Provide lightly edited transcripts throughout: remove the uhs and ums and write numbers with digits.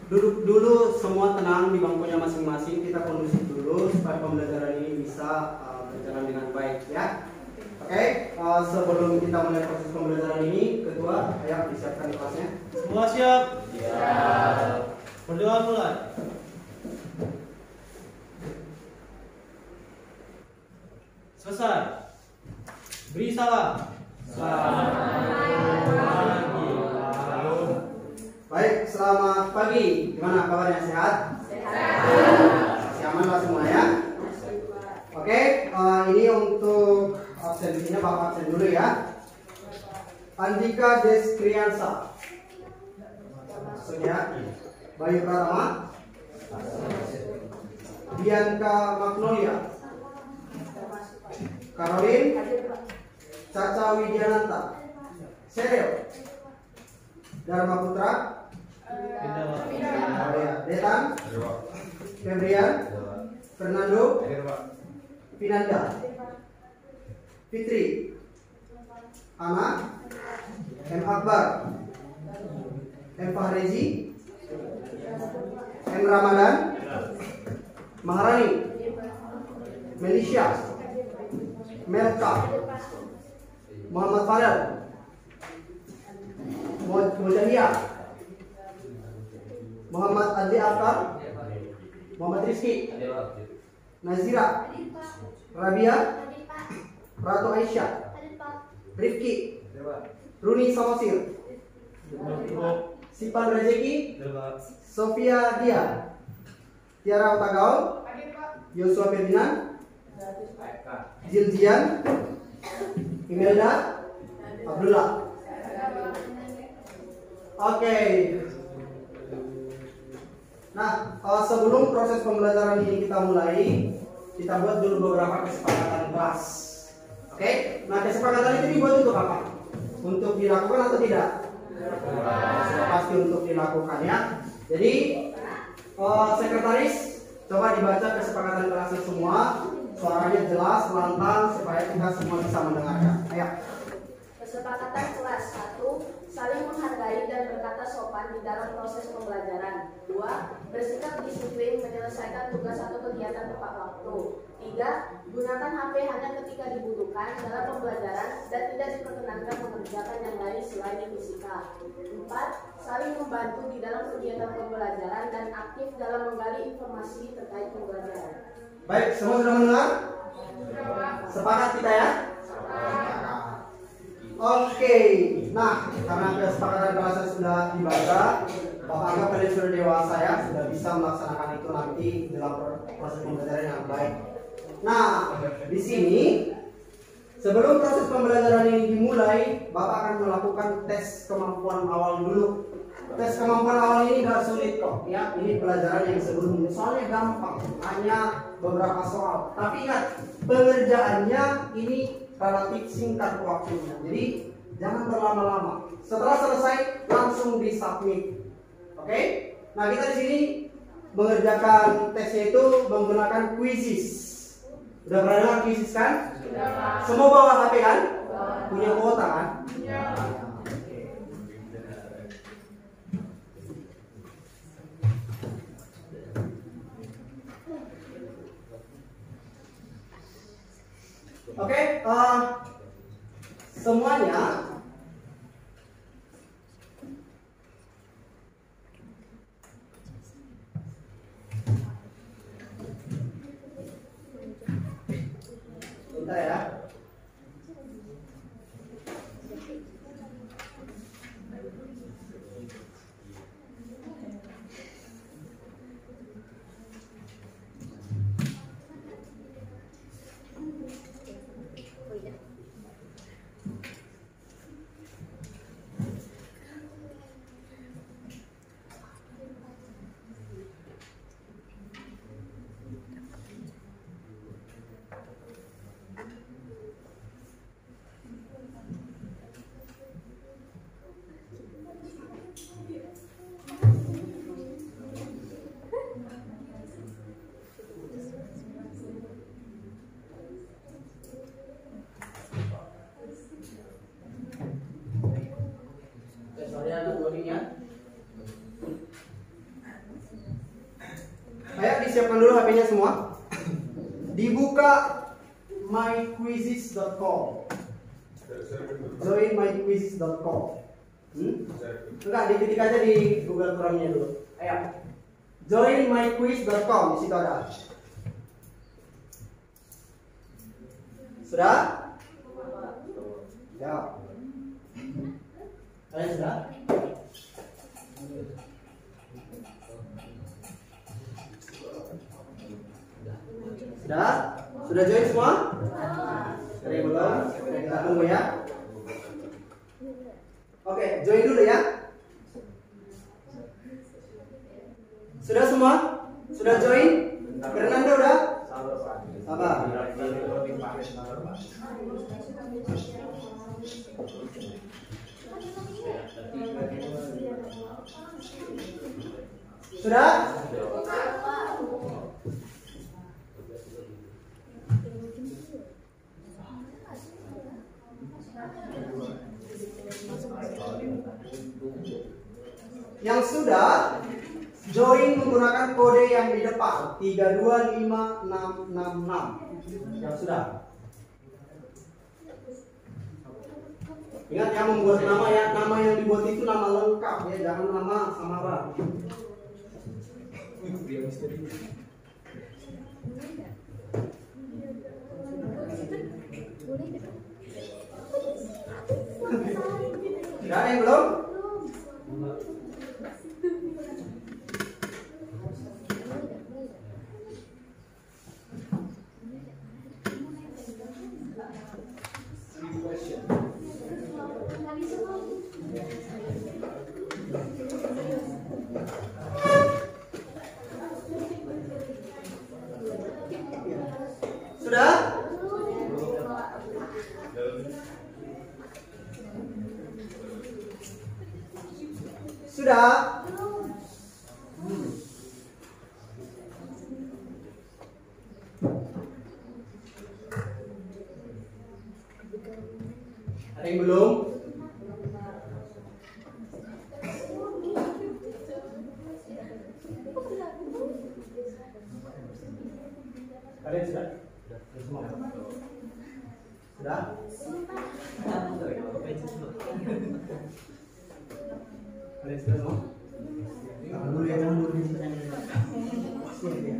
Duduk dulu, semua tenang di bangkunya masing-masing. Kita kondusif dulu supaya pembelajaran ini bisa berjalan dengan baik ya. Oke, sebelum kita mulai proses pembelajaran ini, ketua, ayo disiapkan kelasnya. Semua siap? Siap. Berdoa mulai. Selesai. Beri salam. Baik, selamat pagi. Gimana kabarnya, sehat? Sehat. Aman lah semua ya. Oke, ini untuk absen di sini, Bapak absen dulu ya. Andika Deskriansa. Masuk ya. Bayu Pratama. Bianca Magnolia. Caroline. Caca Widiananta. Sereo. Dharma Putra. Detan. Febrian. Fernando. Pinanda. Fitri. Ana. M. Akbar. M. Fahrezi. M. Ramadan. Maharani. Melisha. Melka. Muhammad Farel. Mujahia. Muhammad Adli Akar. Muhammad Rizki. Nazira. Rabia. Ratu Aisyah. Rifki. Runi Samosir. Sipan Rezeki. Sofia Dia. Tiara Utagaul. Yosua Ferdinand. Zilzian. Imelda. Abdullah. Oke. Nah, sebelum proses pembelajaran ini kita mulai, kita buat dulu beberapa kesepakatan kelas. Oke. Nah, kesepakatan itu dibuat untuk apa? Untuk dilakukan atau tidak? Sudah pasti untuk dilakukan ya. Jadi, sekretaris coba dibaca kesepakatan kelasnya semua, suaranya jelas, lantang supaya kita semua bisa mendengarkan. Ayo. Kesepakatan kelas 1, saling menghargai dan berkata sopan di dalam proses pembelajaran. 2. Bersikap disiplin menyelesaikan tugas atau kegiatan tepat waktu. 3. Gunakan HP hanya ketika dibutuhkan dalam pembelajaran dan tidak diperkenankan mengerjakan yang lain selain fisika. 4. Saling membantu di dalam kegiatan pembelajaran dan aktif dalam menggali informasi terkait pembelajaran. Baik, semua sudah mendengar? Sepakat kita ya? Oke, nah karena kesepakatan kelasnya sudah dibaca, Bapak anggap kalian sudah dewasa ya, sudah bisa melaksanakan itu nanti dalam proses pembelajaran yang baik. Nah, di sini sebelum proses pembelajaran ini dimulai, Bapak akan melakukan tes kemampuan awal dulu. Tes kemampuan awal ini gak sulit kok ya, ini pelajaran yang sebelumnya, soalnya gampang, hanya beberapa soal. Tapi ingat, pengerjaannya ini relatif singkat waktunya, jadi jangan berlama-lama. Setelah selesai langsung disubmit. Oke? Nah, kita di sini mengerjakan tesnya itu menggunakan quizzes. Udah pernah dengar quizzes kan? Semua bawa HP kan? Punya kuota kan? Oke, semuanya bentar ya. Loading ya. HP-nya semua? Dibuka myquizzes.com. Join myquizzes.com. Enggak, diketik aja di Google Chrome-nya dulu. Ayo. Join myquiz.com, di situ ada. Sudah? Ya. Kalian sudah? Sudah? Sudah join semua? Dari belum? Kita tunggu ya. Oke, join dulu ya. Sudah semua? Sudah join? Fernando udah? Sabar. Sudah? Yang sudah join menggunakan kode yang di depan 325666. Yang sudah. Ingat ya, membuat nama ya, nama yang dibuat itu nama lengkap ya, jangan nama samaran. Sudah ada yang belum? Sudah? Sudah? Ada yang belum? Kalian sudah? Semua? Sudah? Kalian sudah semua? Jangan dulu ya, jangan dulu. Sudah?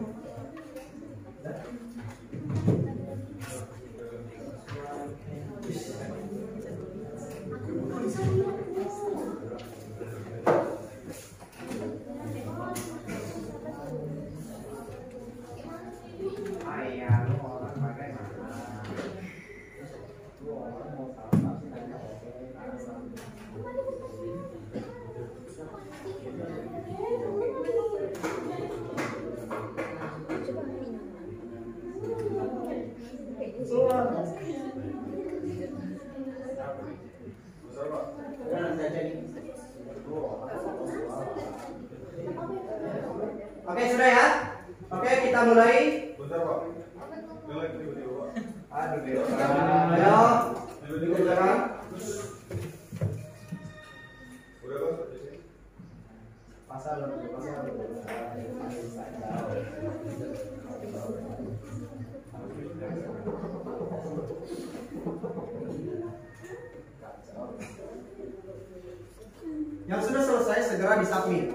Oke, sudah ya? Oke, kita mulai. Bentar, Pak. Ayo, dikerjakan. Udah, Bos. Pasal. Yang sudah selesai segera disubmit.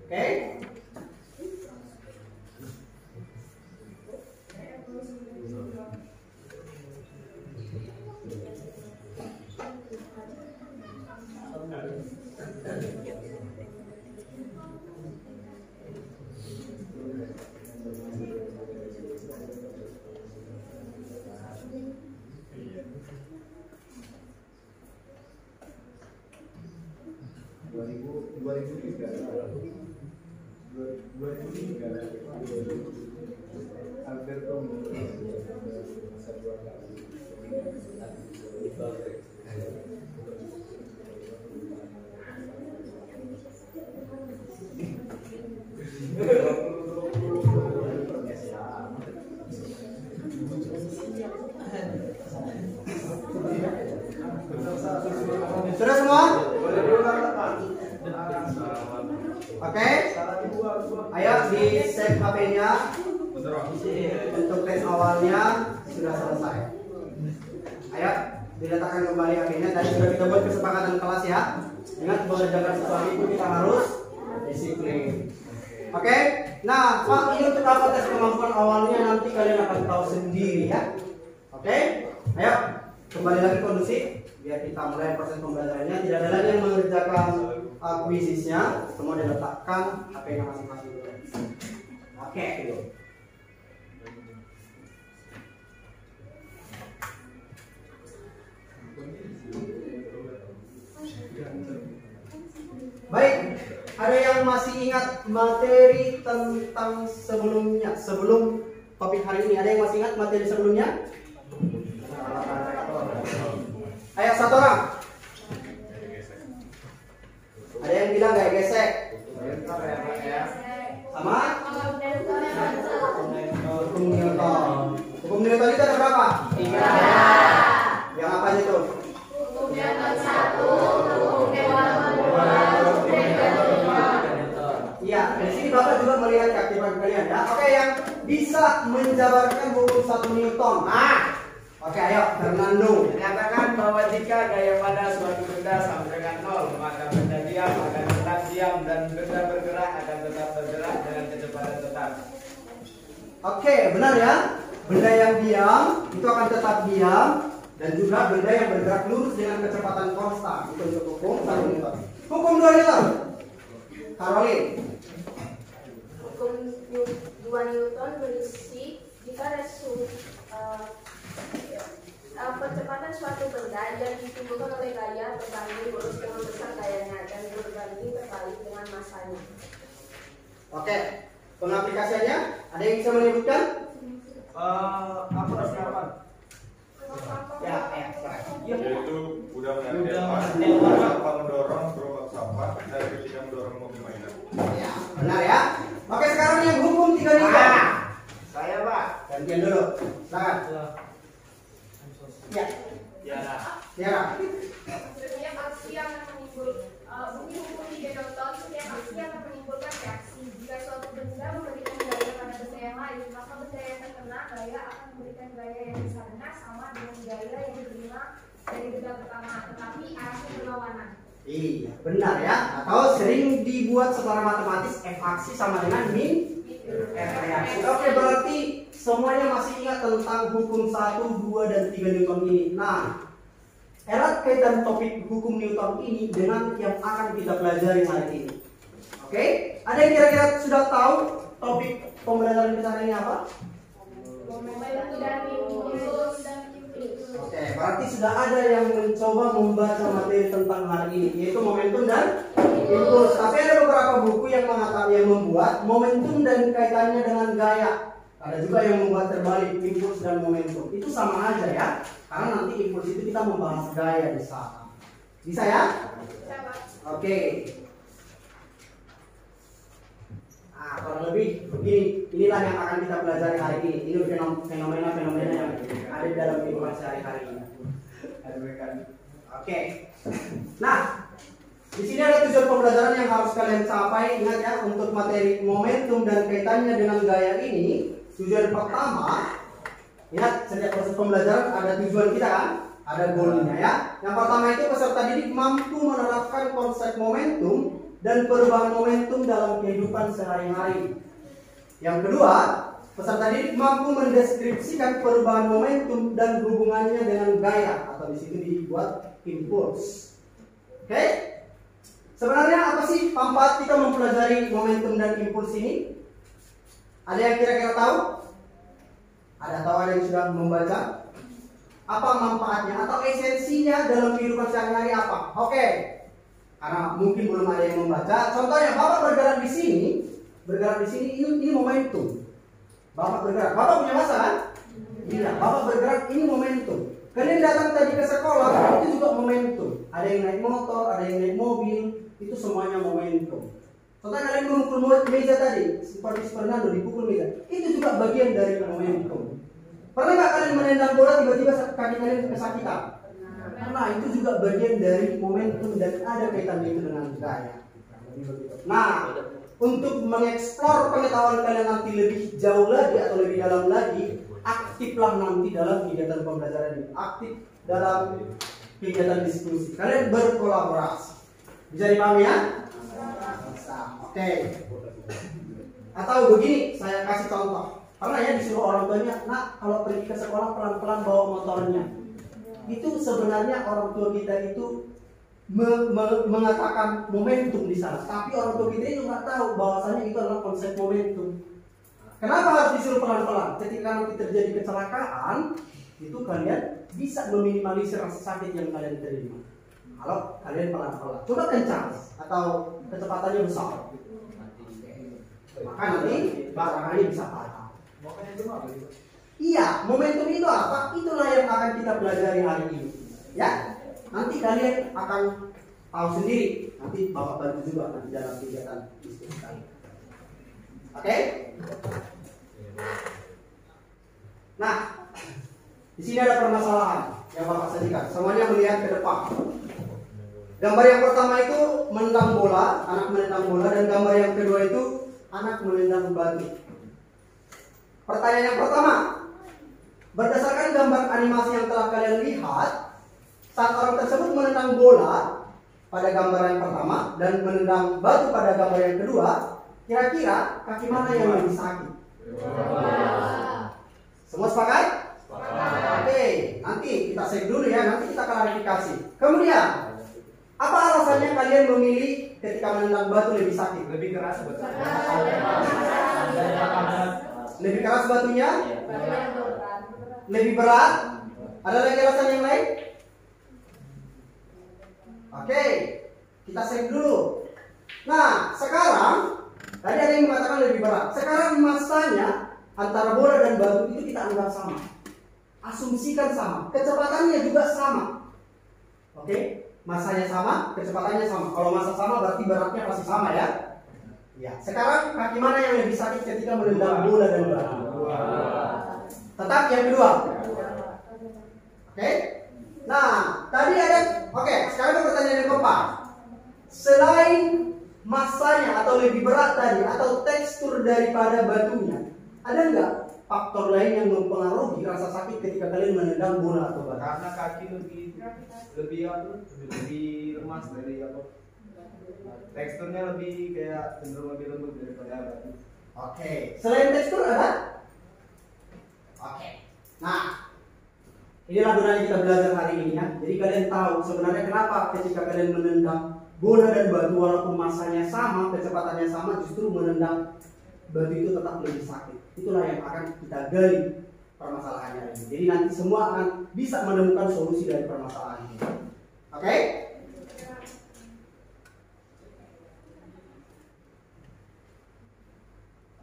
Oke? Oke? Ayo di save HP-nya. Bentar, Pak. Untuk tes awalnya sudah selesai. Ayo diletakkan kembali HP-nya. Tadi sudah kita buat kesepakatan kelas ya. Ingat mengerjakan sesuatu itu kita harus disiplin. Oke? Nah, Pak, ini untuk apa tes kemampuan awalnya nanti kalian akan tahu sendiri ya. Oke? Ayo kembali lagi kondusif biar kita mulai proses pembelajarannya. Tidak ada lagi yang mengerjakan kuisisnya, semua diletakkan HP-nya masing-masing. Oke, gitu. Baik, ada yang masih ingat materi tentang sebelumnya, sebelum topik hari ini? Ada yang masih ingat materi sebelumnya? Ayo satu orang. Ada yang bilang gak gesek? Sama? Hukum Newton. Hukum Newton itu ada berapa? 3. Yang apa itu? Hukum Newton 1, hukum Newton 2. Iya, di sini Bapak juga melihat keaktifan kalian ya. Oke, yang bisa menjabarkan hukum 1 Newton. Oke, ayo Fernando. Menyatakan bahwa jika gaya pada suatu benda sama dengan 0, maka benda diam akan tetap diam dan benda bergerak akan tetap bergerak dengan kecepatan tetap. Oke, benar ya. Benda yang diam itu akan tetap diam dan juga benda yang bergerak lurus dengan kecepatan konstan. Itu untuk hukum 1 Newton. Hukum 2 Newton. Caroline. Hukum 2 Newton berisi jika percepatan suatu benda yang ditimbulkan oleh gaya berbanding lurus dengan besar gayanya dan berbanding terbalik dengan masanya. Oke, pengaplikasiannya ada yang bisa menyebutkan? Apa persiapan? Ya, silakan. Yaitu udah Udah menandakan apa mendorong gerobak sampah dan ketika mendorong mobil mainan. Ya, benar ya. Oke, sekarang yang hukum 3 Newton. Saya Pak. Gantian dulu. Silakan. Ya, Tiara. Setiap aksi yang menimbulkan bunyi hukum 3 Newton, setiap aksi akan menimbulkan reaksi. Jika suatu benda memberikan gaya pada benda yang lain, maka benda yang terkena gaya akan memberikan gaya yang misalnya sama dengan gaya yang diterima dari benda pertama, tetapi arahnya berlawanan. Iya, benar ya. Atau sering dibuat secara matematis F aksi sama dengan min F reaksi. Oke, berarti semuanya masih ingat tentang hukum 1, 2, dan 3 Newton ini. Nah, erat kaitan topik hukum Newton ini dengan yang akan kita pelajari hari ini. Oke, ada yang kira-kira sudah tahu topik pembelajaran kita hari ini apa? Momentum dan impuls. Oke, berarti sudah ada yang mencoba membaca materi tentang hari ini, yaitu momentum dan impuls. Tapi ada beberapa buku yang membuat momentum dan kaitannya dengan gaya. Ada juga yang membuat terbalik, impuls dan momentum. Itu sama aja ya, karena nanti impuls itu kita membahas gaya di sana. Bisa ya? Oke. Nah, kurang lebih begini, inilah yang akan kita pelajari hari ini. Ini fenomena-fenomena yang ada di dalam kehidupan sehari-hari. Oke. Nah, di sini ada tujuan pembelajaran yang harus kalian capai. Ingat ya, untuk materi momentum dan kaitannya dengan gaya ini, tujuan pertama, ingat setiap proses pembelajaran ada tujuan kita kan? Ada goalnya ya. Yang pertama itu peserta didik mampu menerapkan konsep momentum dan perubahan momentum dalam kehidupan sehari-hari. Yang kedua, peserta didik mampu mendeskripsikan perubahan momentum dan hubungannya dengan gaya, atau di situ dibuat impuls. Oke? Sebenarnya apa sih manfaat kita mempelajari momentum dan impuls ini? Ada yang kira-kira tahu? Ada yang sudah membaca? Apa manfaatnya atau esensinya dalam kehidupan sehari-hari apa? Oke. Karena mungkin belum ada yang membaca. Contohnya, Bapak bergerak di sini ini momentum. Bapak bergerak. Bapak punya masa kan? Iya. Bapak bergerak, ini momentum. Kalian datang tadi ke sekolah, itu juga momentum. Ada yang naik motor, ada yang naik mobil, itu semuanya momentum. Contohnya kalian memukul meja tadi, seperti Fernando dipukul meja, itu juga bagian dari momentum. Pernah nggak kalian menendang bola tiba-tiba kaki kalian kesakitan? Karena itu juga bagian dari momentum dan ada kaitannya itu dengan gaya. Nah, untuk mengeksplor pengetahuan kalian nanti lebih jauh lagi atau lebih dalam lagi, aktiflah nanti dalam kegiatan pembelajaran ini. Aktif dalam kegiatan diskusi. Kalian berkolaborasi. Bisa dipahami ya? Bisa. Oke. Atau begini, saya kasih contoh. Karena ya disuruh orang tuanya, nak kalau pergi ke sekolah pelan-pelan bawa motornya. Itu sebenarnya orang tua kita itu mengatakan momentum di sana, tapi orang tua kita itu nggak tahu bahwasanya itu adalah konsep momentum. Kenapa harus disuruh pelan-pelan? Ketika nanti terjadi kecelakaan, itu kalian bisa meminimalisir rasa sakit yang kalian terima. Kalau kalian pelan-pelan, coba kencang atau kecepatannya besar, maka nanti barangnya bisa patah. Iya, momentum itu apa? Itulah yang akan kita pelajari hari ini. Ya, nanti kalian akan tahu sendiri. Nanti Bapak bantu juga nanti dalam kegiatan diskusi kalian. Oke? Nah, di sini ada permasalahan yang Bapak sajikan. Semuanya melihat ke depan. Gambar yang pertama itu menendang bola, anak menendang bola, dan gambar yang kedua itu anak menendang batu. Pertanyaan yang pertama, berdasarkan gambar animasi yang telah kalian lihat, saat orang tersebut menendang bola pada gambar yang pertama dan menendang batu pada gambar yang kedua, kira-kira kaki mana yang lebih sakit? Semua sepakat? Oke, nanti kita cek dulu ya, nanti kita klarifikasi. Kemudian, apa alasannya kalian memilih ketika menendang batu lebih sakit? Lebih keras betul. Lebih keras batunya? Lebih berat? Ada lagi alasan yang lain? Oke, kita cek dulu. Nah, sekarang tadi ada yang mengatakan lebih berat. Sekarang masanya antara bola dan batu itu kita anggap sama. Asumsikan sama, kecepatannya juga sama. Oke, masanya sama, kecepatannya sama. Kalau masa sama berarti beratnya pasti sama ya. Ya, sekarang kaki mana yang lebih sakit ketika menendang bola dan batu? Tetap yang kedua. Oke. Nah, tadi ada. Oke, sekarang ada pertanyaan yang keempat. Selain masanya atau lebih berat tadi atau tekstur daripada batunya, ada nggak faktor lain yang mempengaruhi rasa sakit ketika kalian menendang bola atau batu? Karena kaki lebih lemas dari apa? Teksturnya lebih kayak cenderung lebih lembut daripada batu. Oke. Selain tekstur ada? Oke. Nah, inilah gunanya kita belajar hari ini ya. Jadi kalian tahu sebenarnya kenapa ketika kalian menendang bola dan batu walaupun masanya sama, kecepatannya sama, justru menendang batu itu tetap lebih sakit. Itulah yang akan kita gali permasalahannya ini. Jadi nanti semua akan bisa menemukan solusi dari permasalahan ini. Oke?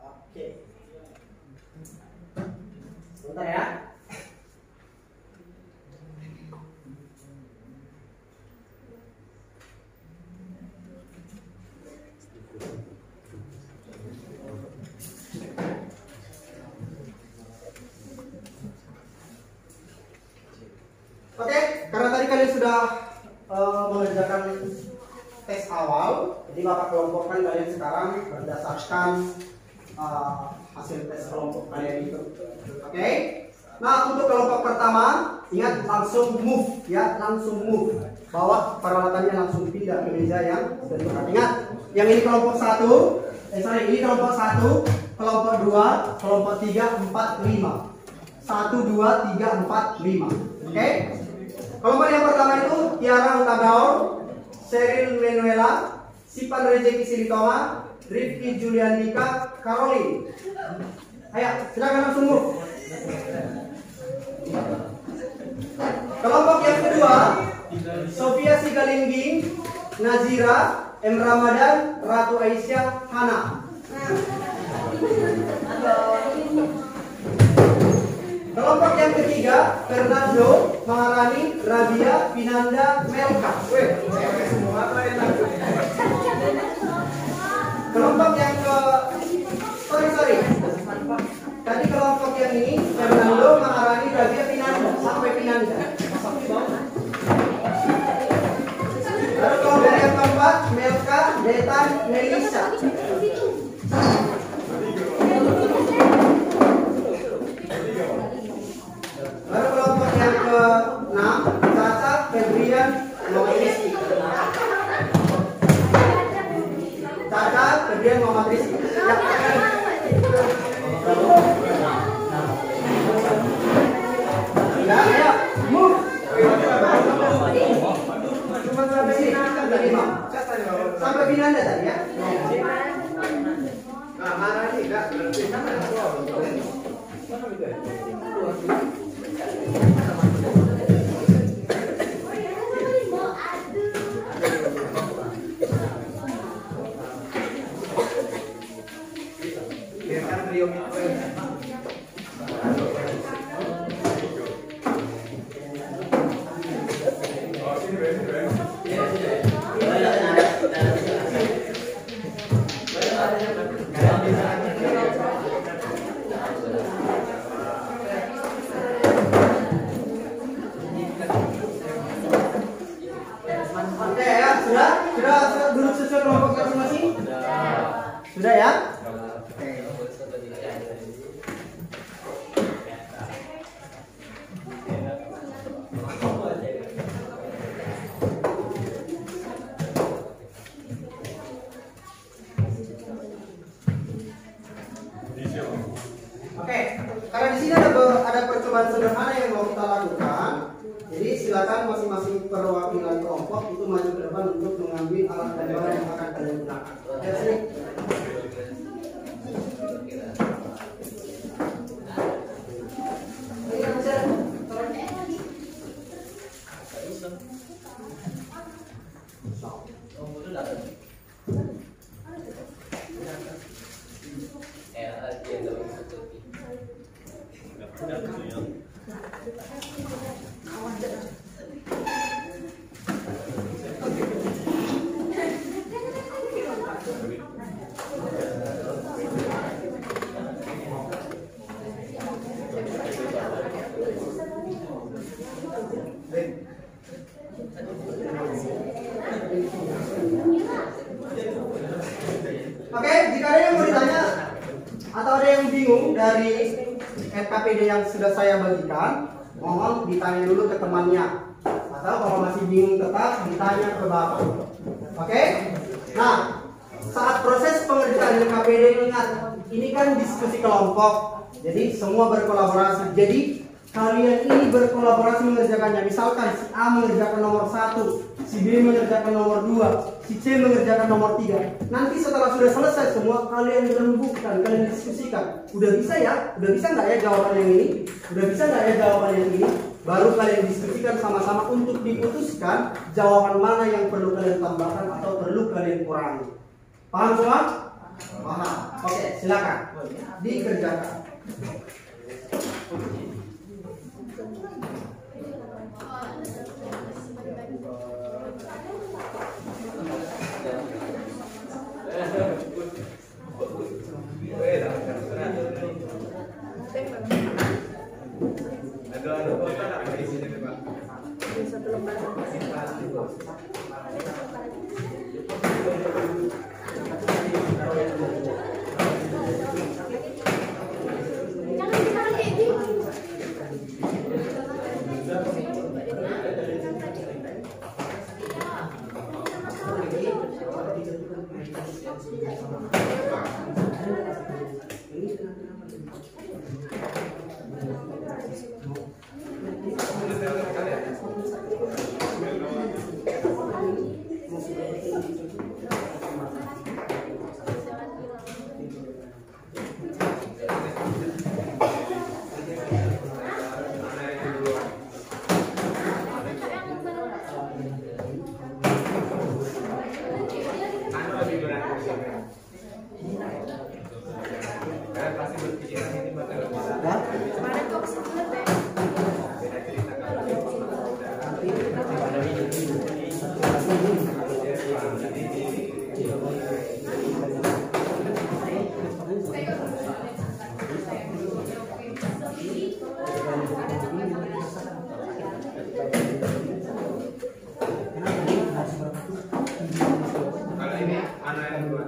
Oke. Sebentar ya. Oke, karena tadi kalian sudah mengerjakan tes awal, jadi Bapak kelompokkan kalian sekarang berdasarkan hasil tes kelompok kalian itu. Oke. Nah, untuk kelompok pertama, ingat langsung move ya, langsung move. Bawa peralatannya langsung pindah ke meja yang sudah dibuat. Ingat, yang ini kelompok 1, ini kelompok 1, kelompok 2, kelompok 3, 4, 5. 1, 2, 3, 4, 5. Oke. Kelompok yang pertama itu Tiara Utagaor, Sheryl Menuela, Sipan Rejeki Silitoma, Rifki Juliandika, Caroline. Ayo, silakan langsung move. Kelompok yang kedua, Sofia Sigalingging, Nazira, M. Ramadan, Ratu Aisyah, Hana. Kelompok yang ketiga, Fernando, Maharani, Rabia, Pinanda, Melka. Kelompok yang sorry. Tadi kelompok yang ini Fernando, Maharani, Rabia, Pinanda sampai Pinanda. Lalu kelompok yang keempat Melka, Detan Melisa. Baru kelompok yang ke-6, Caca Febrian Muhammad Rizky. Caca Febrian Muhammad Rizky. Ya, ayo, move. Cuma sampai sini, sampai Binanda tadi ya. Nah, mana nih, Kak? Berarti kan ada dua. Biarkan trio itu. Oke ya, sudah duduk sesuai kelompok masing-masing? Sudah ya? Oke. Oke, karena di sini ada percobaan sederhana yang mau kita lakukan. Jadi silakan masing-masing perwakilan kelompok itu maju ke depan untuk mengambil alat gambaran yang akan kalian gunakan. Ya, sini. Oke, jika ada yang mau ditanya atau ada yang bingung dari FKPD yang sudah saya bagikan, mohon ditanya dulu ke temannya. Atau kalau masih bingung tetap ditanya ke Bapak. Oke? Nah, saat proses pengerjaan FKPD ingat, ini kan diskusi kelompok. Jadi semua berkolaborasi. Jadi kalian ini berkolaborasi mengerjakannya. Misalkan si A mengerjakan nomor 1, si B mengerjakan nomor 2, si C mengerjakan nomor 3. Nanti setelah sudah selesai semua, kalian rembukkan, kalian diskusikan. Udah bisa ya? Udah bisa nggak ya jawaban yang ini? Udah bisa nggak ya jawaban yang ini? Baru kalian diskusikan sama-sama untuk diputuskan jawaban mana yang perlu kalian tambahkan atau perlu kalian kurangi. Paham semua? Paham. Oke, silakan dikerjakan. ini anak yang dua.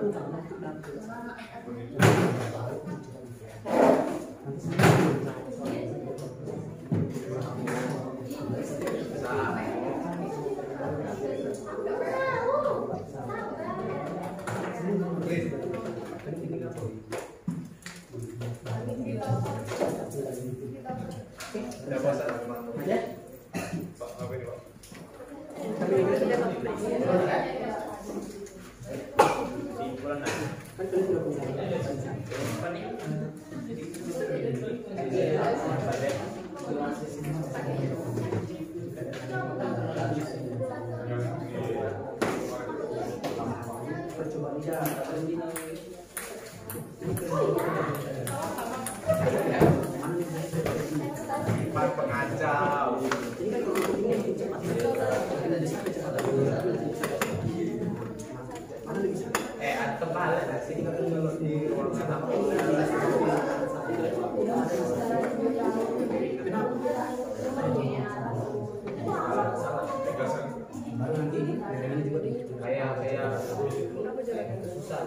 Udah puasa teman-teman. Pak, apa ini, Pak? Pak pengacau. Tebal ya sini di ruangan apa? Kayak susah.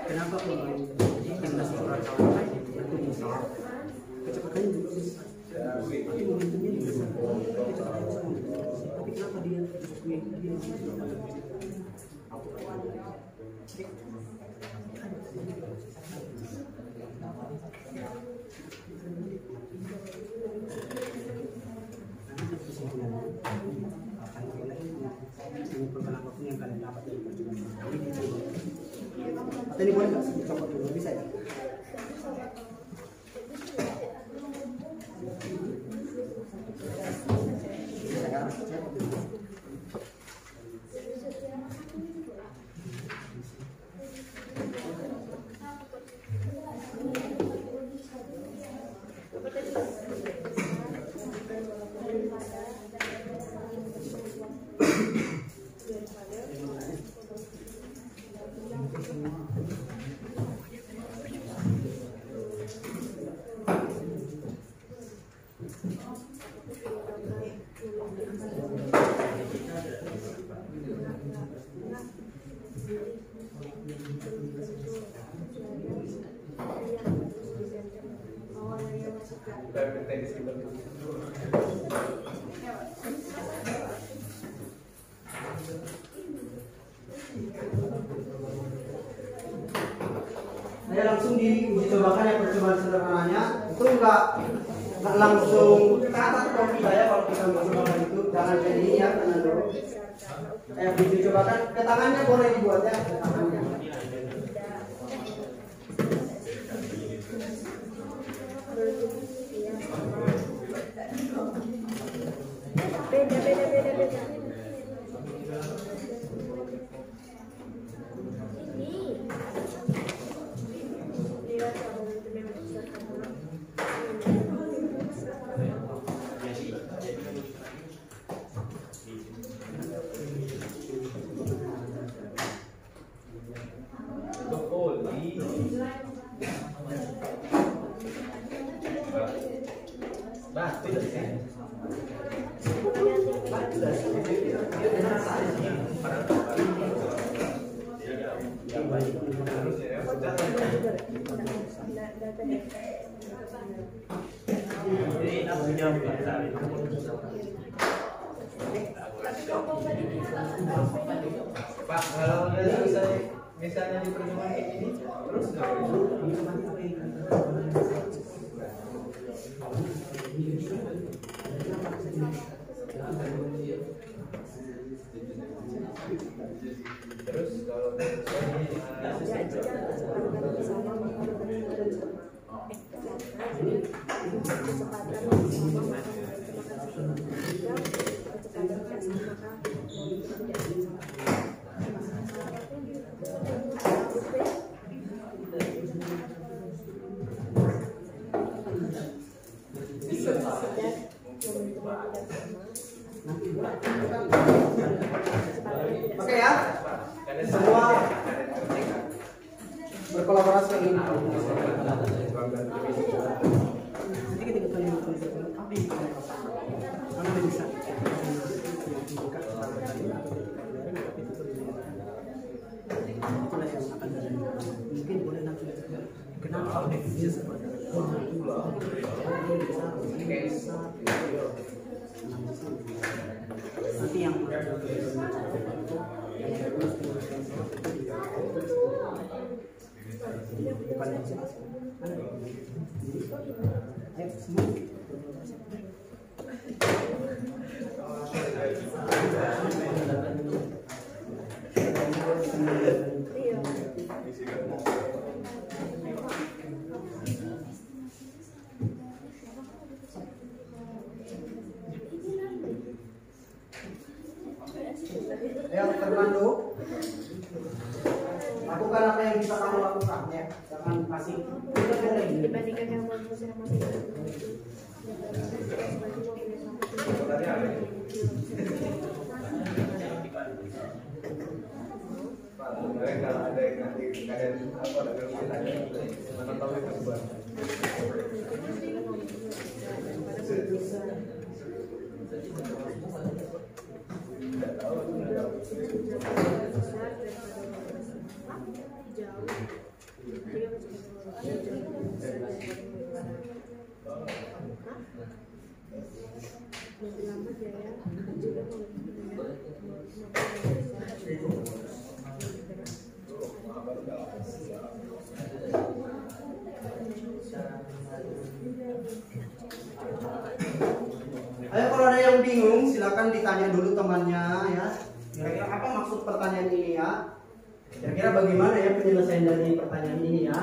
Kenapa timnas orang kawan itu bisa kecepatan juga Atau ini boleh nggak dicopot dulu, bisa ya? Bisa kan? Saya langsung diuji cobakan yang percobaan sederhananya itu nggak langsung catat kopi saya kalau kita mencobakan itu, jangan kayak ini ya, tenang dulu. Diuji cobakan ke tangannya boleh dibuat ya, ke tangannya. Pak, kalau misalnya di pertemuan kayak gini, terus kalau Oke ya, semua berkolaborasi ini. Mungkin boleh nanti kenapa nanti yang bukan yang ayo semua Ayo Fernando, lakukan apa yang bisa kamu lakukan ya, jangan pasif. Dibandingkan yang bagus yang masih kalau ada yang nanti ada apa mana tahu itu buat jauh. lebih lambat ya ya juga Ayo kalau ada yang bingung silakan ditanya dulu temannya ya. Kira-kira apa maksud pertanyaan ini ya? Kira-kira bagaimana ya penyelesaian dari pertanyaan ini ya?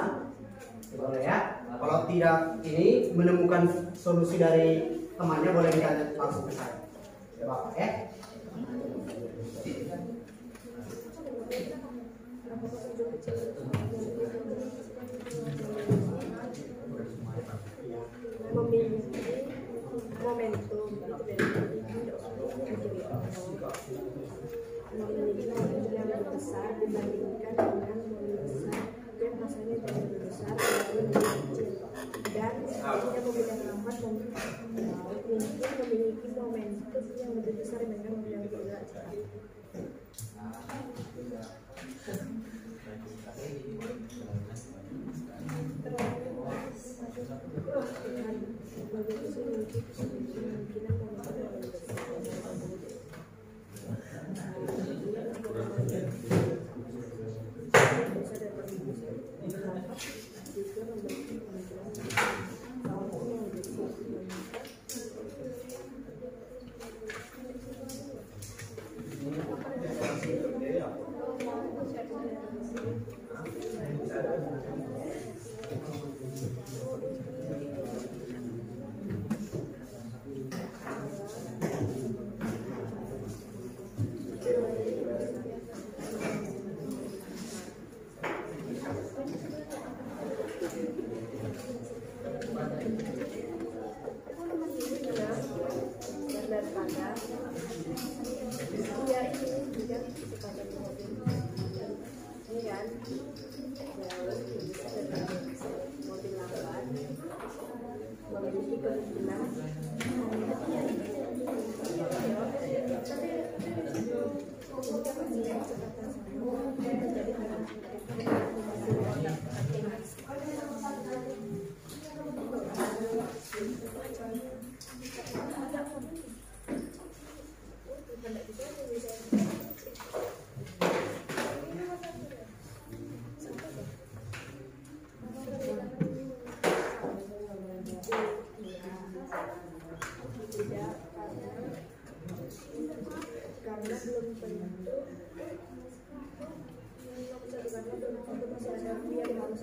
Boleh ya. Kalau tidak ini menemukan solusi dari temannya boleh ditanya langsung ke saya. Ya Bapak ya. memiliki momentum memiliki momentum yang lebih besar dibandingkan dengan mobil besar yang masanya jauh lebih besar lalu lebih kecil dan selanjutnya mobil yang lambat mungkin memiliki momentum yang lebih besar dibandingkan mobil yang bergerak cepat. Karena belum tentu masih ada yang harus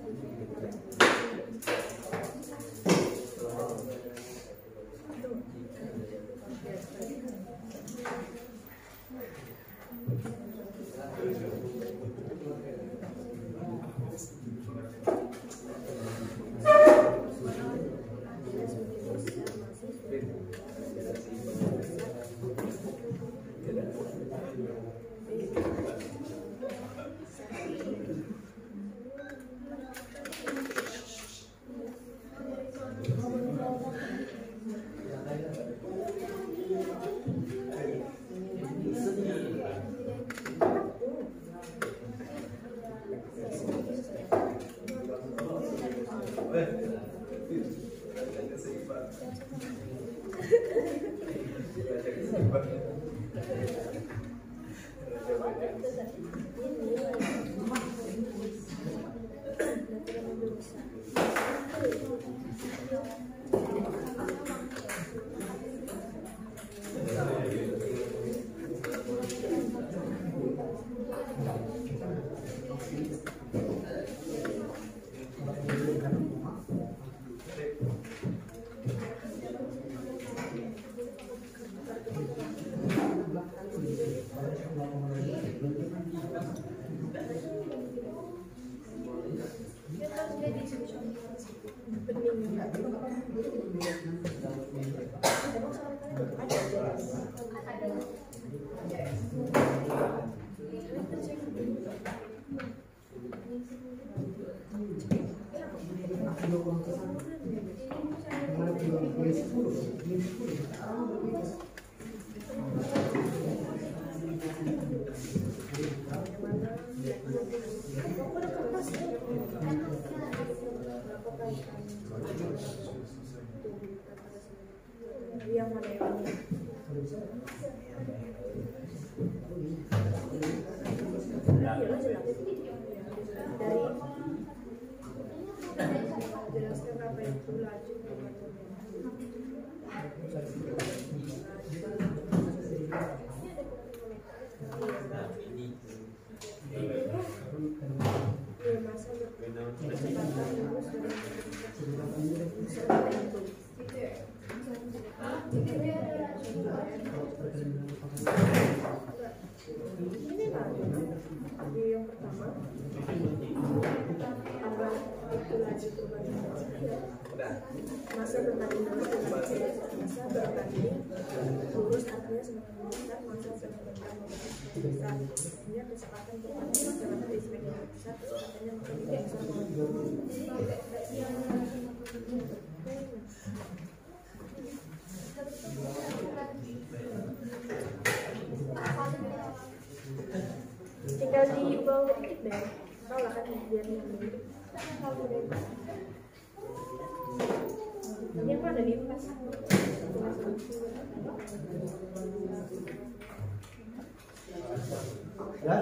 yang mana yang Jelaskan apa itu laju. Yang pertama, apa itu laju perubahan masa berbanding masa berbanding lurus artinya semakin besar masa berbanding besar. Ini kecepatan kecepatan di semakin besar kecepatannya makin besar. Tinggal diubah dikit deh, tau lah kan biar ini. Ini apa ada di pas? Ya.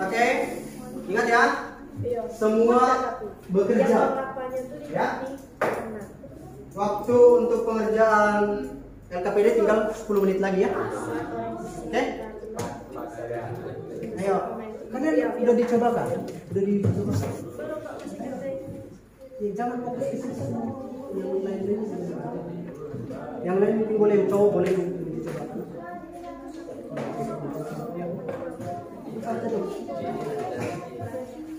Oke, ingat ya, semua bekerja. Ya. Waktu untuk pengerjaan LKPD tinggal 10 menit lagi ya. Oke? Ayo, kalian udah dicoba kan? Udah dicoba. Ya, jangan fokus ke situ. Yang lain mungkin boleh, cowok boleh dicoba.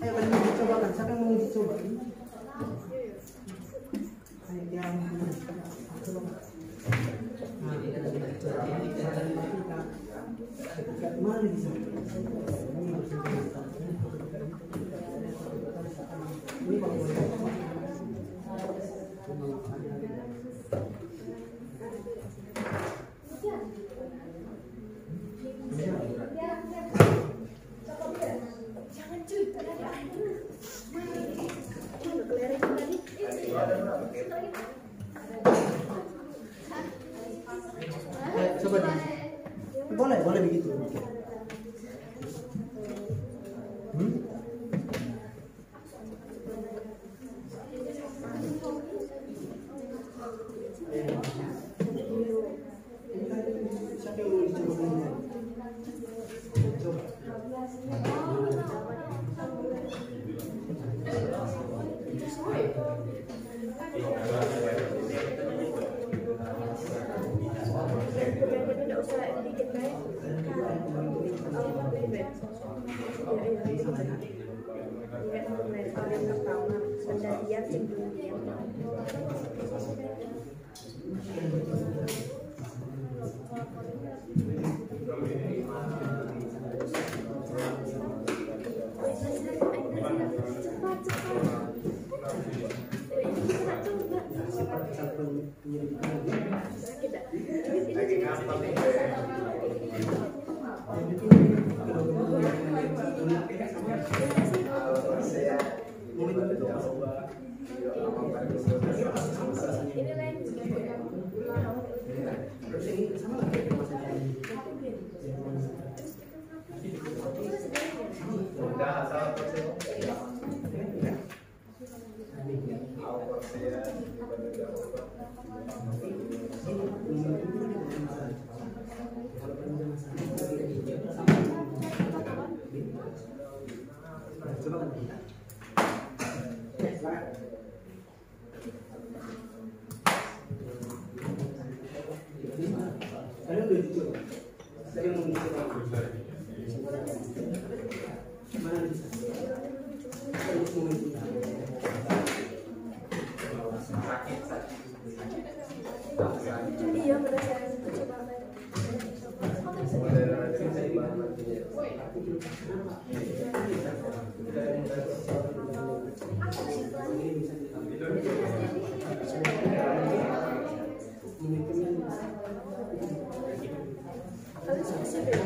Ayo kalian dicoba kan? Siapa yang mau dicoba? Ayo yang mana di sana? Ini coba di. Boleh begitu. Siapa yang mau dicoba ini? Coba. Terus ini sama lagi Udah asal Iya, pada saya itu coba kalian suka sih deh.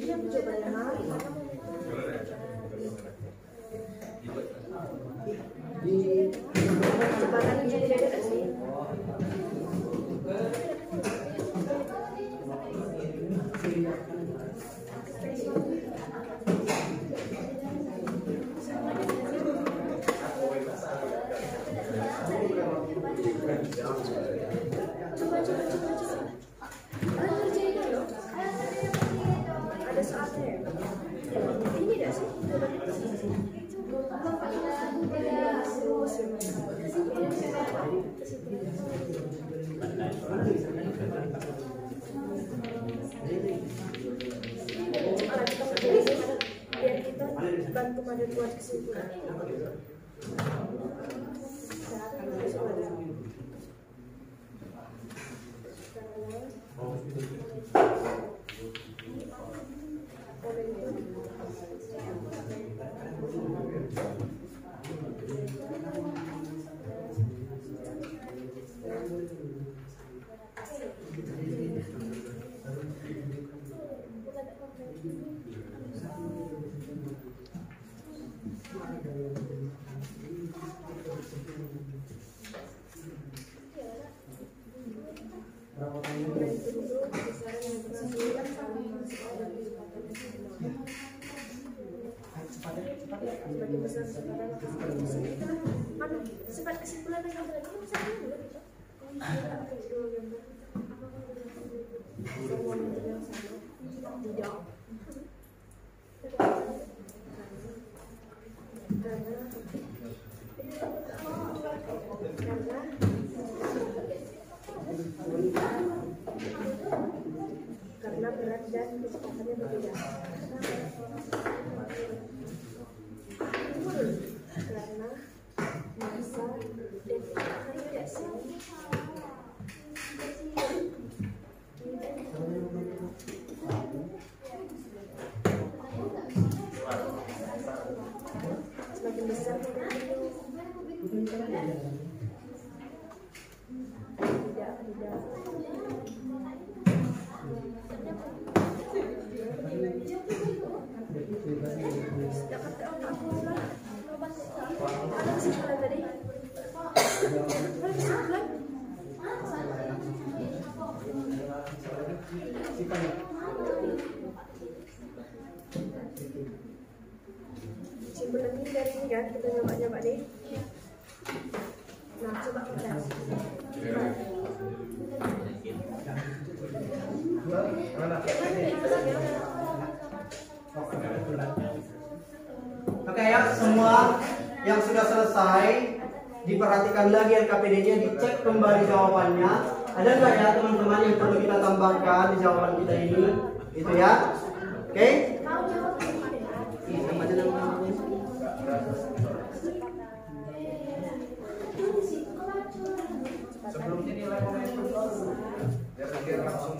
Iya, coba yang hari. Jembatan jadi ada sih. Coba. Kalian ngerjain dulu. Ada saatnya ya. Ini dah sih. Biar kita bantu pada buat kesimpulan. Semakin besar sekarang mana sifat kesimpulan yang lagi misalnya dulu semua menjadi yang sama tidak karena berat dan kecepatannya berbeda. Karena masa dan tidak sih. Semakin besar tidak. Ada kesimpulan tadi? Ada kesimpulan? Kesimpulan ini dari ini kan, kita nyoba-nyoba nih. Nah, coba kita. Oke ya, semua yang sudah selesai diperhatikan lagi LKPD-nya, dicek kembali jawabannya. Ada nggak ya teman-teman yang perlu kita tambahkan di jawaban kita ini? Gitu ya. Oke? sebelum ini nilai momentum biar langsung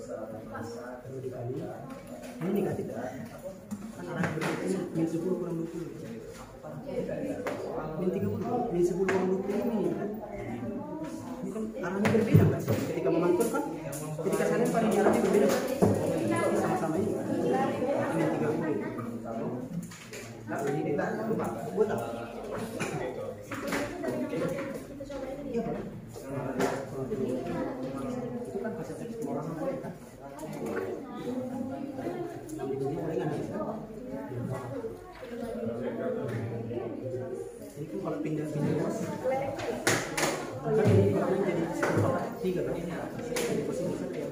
Kalau dikali ini negatif ya. Kan arahnya berbeda, min 10 kurang 20. Min 30, min 10 kurang 20 ini kan. Ini kan arahnya berbeda nggak sih? Ketika memantun kan, ketika saya lempar ini arahnya berbeda. Ini sama-sama ini kan. Min 30. Nah, ini kita lupa. Buat apa? Iya, Pak. Itu kan konsep orang lain kan. Itu kalau pindah-pindah kan ini kalau jadi 3 kan jadi posisi 3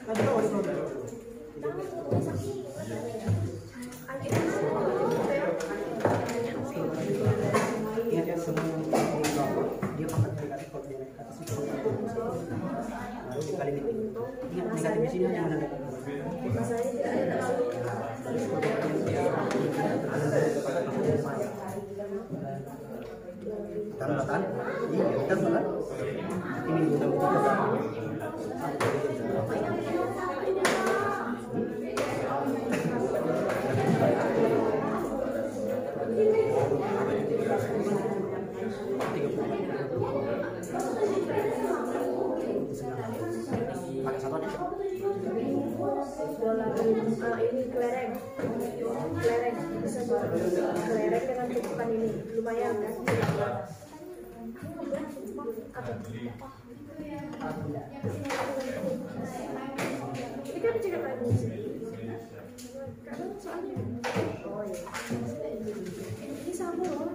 ada orang problem ingat ya semua dia pakai negatif kalau dia naik ke atas itu lalu dikali ini ingat negatif di sini hanya menandakan tambahkan ini kita bukan ini mudah pakai satu aja. Ini kelereng bisa kelereng dengan tutupan ini lumayan kan? Ini kan juga lagi karena soalnya oh ya ini sama loh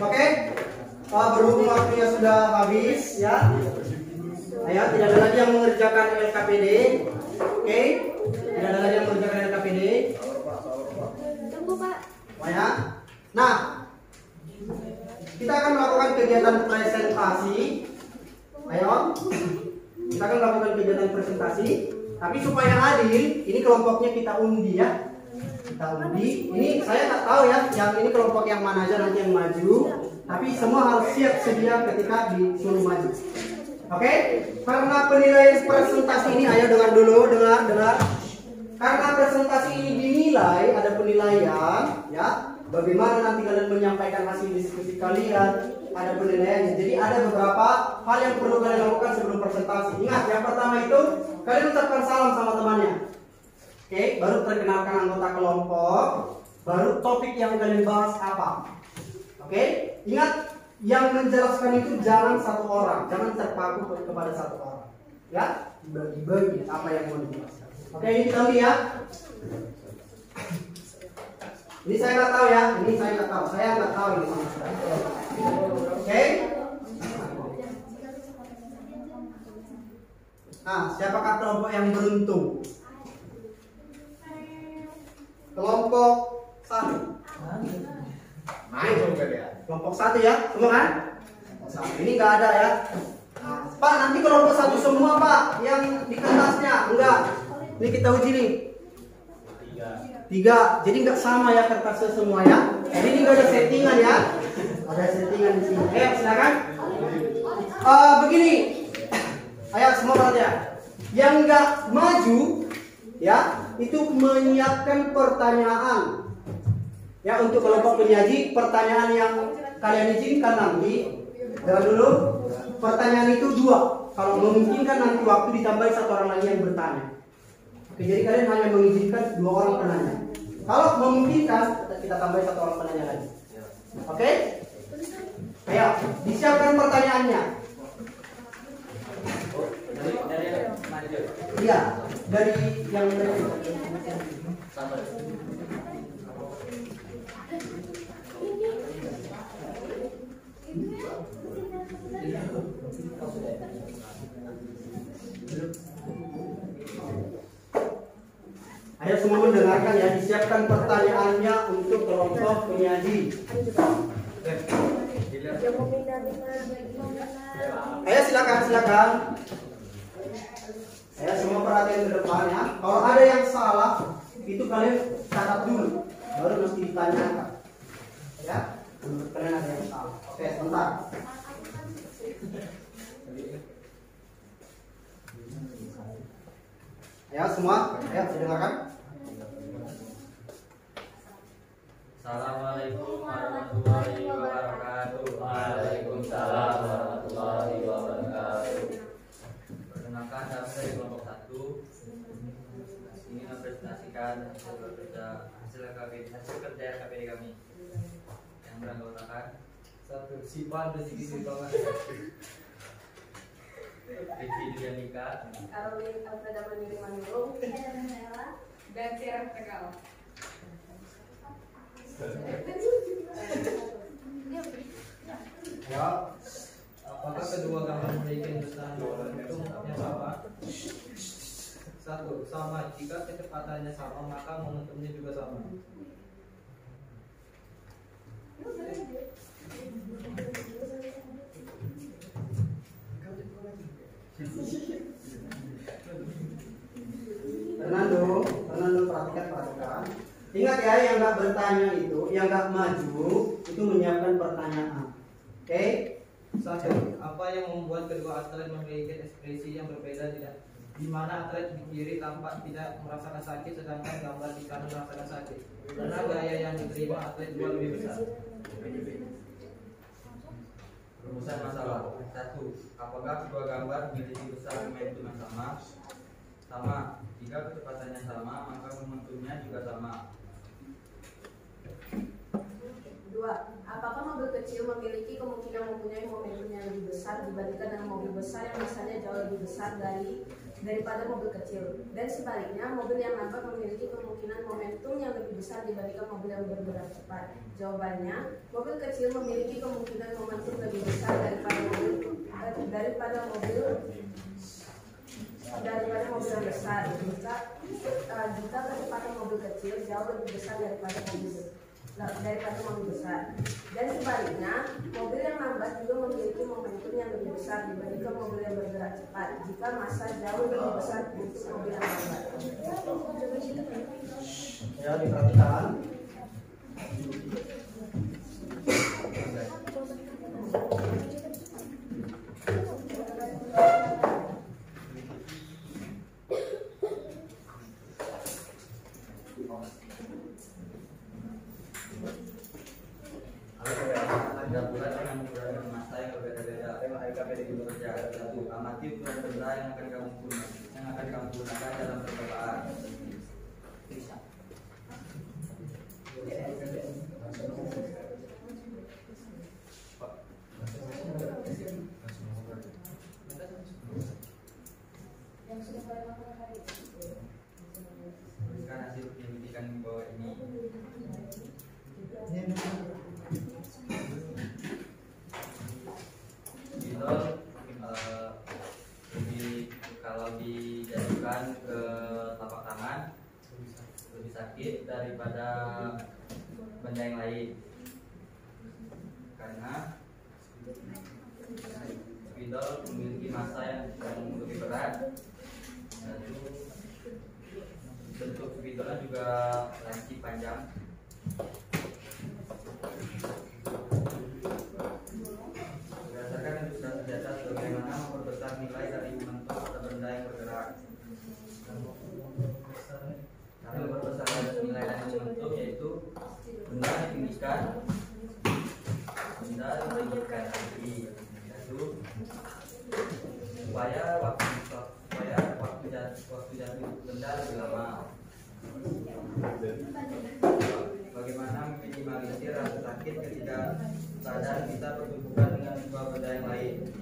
Oke, berhubung waktunya sudah habis ya. Ayo, tidak ada lagi yang mengerjakan LKPD. Oke, tidak ada lagi yang mengerjakan LKPD. tunggu Pak. Oh ya. Nah, kita akan melakukan kegiatan presentasi. Ayo, kita akan melakukan kegiatan presentasi. Tapi supaya adil, ini kelompoknya kita undi ya. Kita undi. Ini saya tak tahu ya, yang ini kelompok yang mana aja nanti yang maju. Tapi semua harus siap sedia ketika disuruh maju. Oke? Karena penilaian presentasi ini, ayo dengar dulu, dengar. Karena presentasi ini dinilai, ada penilaian, ya. Bagaimana nanti kalian menyampaikan hasil diskusi kalian, ada penilaiannya. Jadi ada beberapa hal yang perlu kalian lakukan sebelum presentasi. Ingat, yang pertama itu kalian ucapkan salam sama temannya. Oke, baru perkenalkan anggota kelompok, baru topik yang kalian bahas apa. Oke, ingat yang menjelaskan itu jangan satu orang, jangan terpaku kepada satu orang. Ya, bagi-bagi apa yang mau dijelaskan. Oke, ini kita lihat ya. Ini saya nggak tahu ya, ini saya nggak tahu, ini sama sekali. Oke. Nah, siapakah kelompok yang beruntung? Kelompok 1. Main coba ya. Kelompok 1 ya, semua kan? Ini nggak ada ya. Nah, Pak, nanti kelompok 1 semua Pak, yang di kertasnya enggak. Ini kita uji nih. 3. Jadi nggak sama ya kertasnya semua ya. Jadi ini nggak ada settingan ya. Ada settingan di sini. Silakan. Begini. Ayo semua perhatian. Yang nggak maju, ya, itu menyiapkan pertanyaan. Ya, untuk kelompok penyaji, pertanyaan yang kalian izinkan nanti, dengar dulu, pertanyaan itu 2. Kalau memungkinkan nanti waktu ditambahi 1 orang lagi yang bertanya. Oke, jadi kalian hanya mengizinkan 2 orang penanya. Kalau memungkinkan, kita tambahi 1 orang penanya lagi. Oke? Ayo, disiapkan pertanyaannya. Dari yang maju. Iya, dari yang Ayo semua mendengarkan ya, disiapkan pertanyaannya untuk kelompok penyaji. Yang memindah Ayo silakan. Ayo semua perhatian ke depan ya. Kalau ada yang salah, itu kalian catat dulu, baru mesti ditanyakan. Ya, menurut kalian ada yang salah. Oke, sebentar. Ayo semua, ayo dengarkan. Assalamualaikum warahmatullahi wabarakatuh. Waalaikumsalam warahmatullahi wabarakatuh. Perkenalkan, saya dari kelompok 1. Ini mempresentasikan hasil kerja KPD kami yang beranggotakan 1. Sipan Besi Banget, Riki Dianika, Caroline Alfreda Mandiri Manurung, Dan Tiara Tegal. Ya, apakah kedua gambar memiliki besar momentumnya sama? 1. Sama. Jika kecepatannya sama, maka momentumnya juga sama. Fernando, perhatikan. Ingat ya, yang nggak bertanya itu, yang nggak maju itu menyiapkan pertanyaan. Oke? 1. Apa yang membuat kedua atlet memiliki ekspresi yang berbeda, di mana atlet di kiri tampak tidak merasakan sakit, sedangkan gambar di kanan merasakan sakit? Karena gaya yang diterima atlet dua lebih besar. rumusan masalah. 1. Apakah kedua gambar memiliki besar momentum yang sama? Sama. Jika kecepatannya sama, maka momentumnya juga sama. 2. Apakah mobil kecil memiliki kemungkinan mempunyai momentum yang lebih besar dibandingkan dengan mobil besar yang masanya jauh lebih besar daripada mobil kecil? Dan sebaliknya, mobil yang lambat memiliki kemungkinan momentum yang lebih besar dibandingkan mobil yang bergerak cepat. Jawabannya, mobil kecil memiliki kemungkinan momentum lebih besar daripada mobil yang besar. Jika kecepatan mobil kecil jauh lebih besar daripada mobil besar. Dan sebaliknya, mobil yang lambat juga memiliki momentum yang lebih besar dibandingkan mobil yang bergerak cepat jika massa jauh lebih besar untuk mobil yang lambat. Ya, diperhatikan. Ada bulan dengan ukuran massa yang berbeda-beda. Bekerja. 1. Amati ukuran benda yang akan kamu gunakan dalam percobaan. Berikan hasil penyelidikan di bawah ini. Kalau dijatuhkan ke telapak tangan lebih sakit daripada benda yang lain, karena spidol memiliki massa yang lebih berat. Lalu bentuk spidolnya juga lancip panjang. Berdasarkan ilustrasi data, bagaimana memperbesar nilai dari momentum pada benda yang bergerak. dilanjutkan, benda dilanjutkan lagi, yaitu supaya waktu jatuh benda lebih lama. Bagaimana meminimalisir rasa sakit ketika badan kita bertumpukan dengan dua benda yang lain?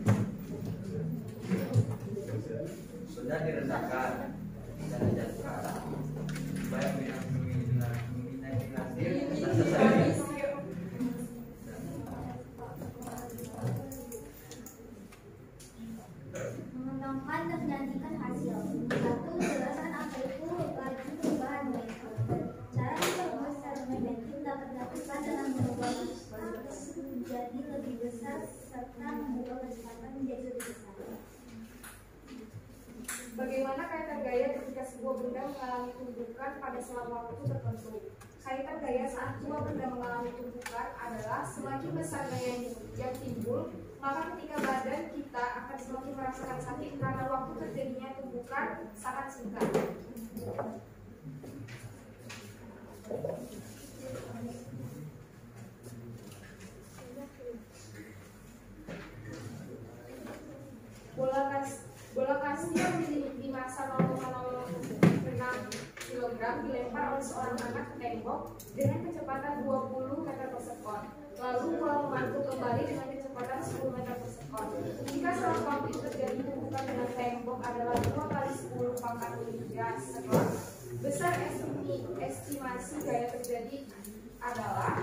Benda direndahkan dan dijatuhkan supaya meminimalisir rasa sakit. Mengembangkan dan menjanjikan hasil. Satu, menjelaskan apa itu laju perubahan momentum. Cara memperbesar momentum dapat dilakukan dengan mengubah mass menjadi lebih besar serta mengubah kecepatan menjadi lebih besar. Bagaimana kaitan gaya ketika sebuah benda mengalami tumbukan pada selama waktu tertentu? Kaitan gaya saat dua benda mengalami tumbukan adalah semakin besar gaya yang timbul, maka ketika badan kita akan semakin merasakan sakit karena waktu terjadinya tumbukan sangat singkat. Bola kasir yang di masa 0,06 kg dilempar oleh seorang anak ke tembok dengan kecepatan 20 meter per sekon. Lalu bola memantul kembali dengan kecepatan 10 meter per sekon. Jika selang waktu itu terjadi tumbukan dengan tembok adalah 2 kali 10 pangkat 3 sekon, besar estimasi gaya terjadi adalah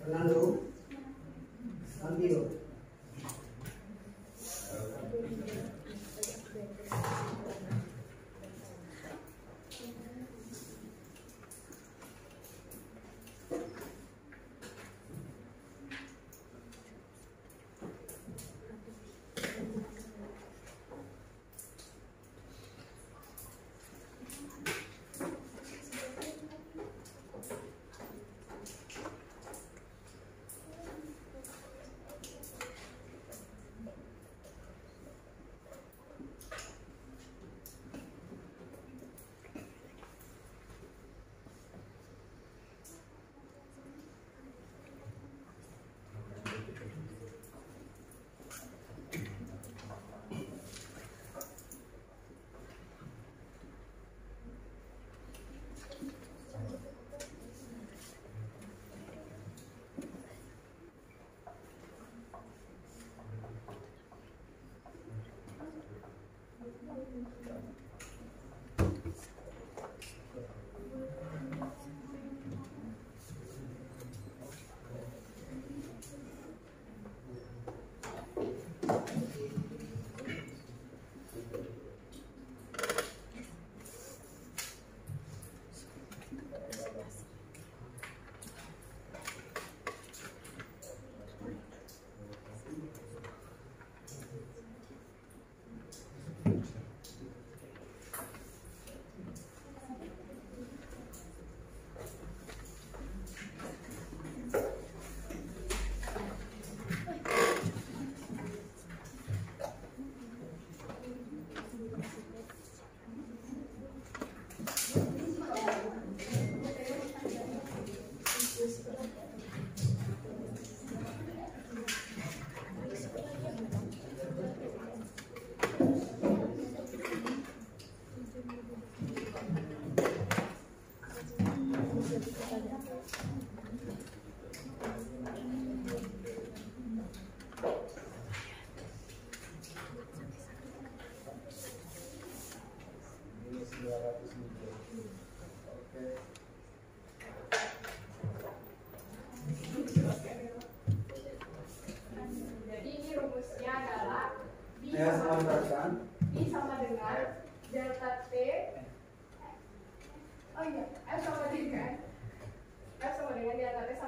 Fernando, Antio.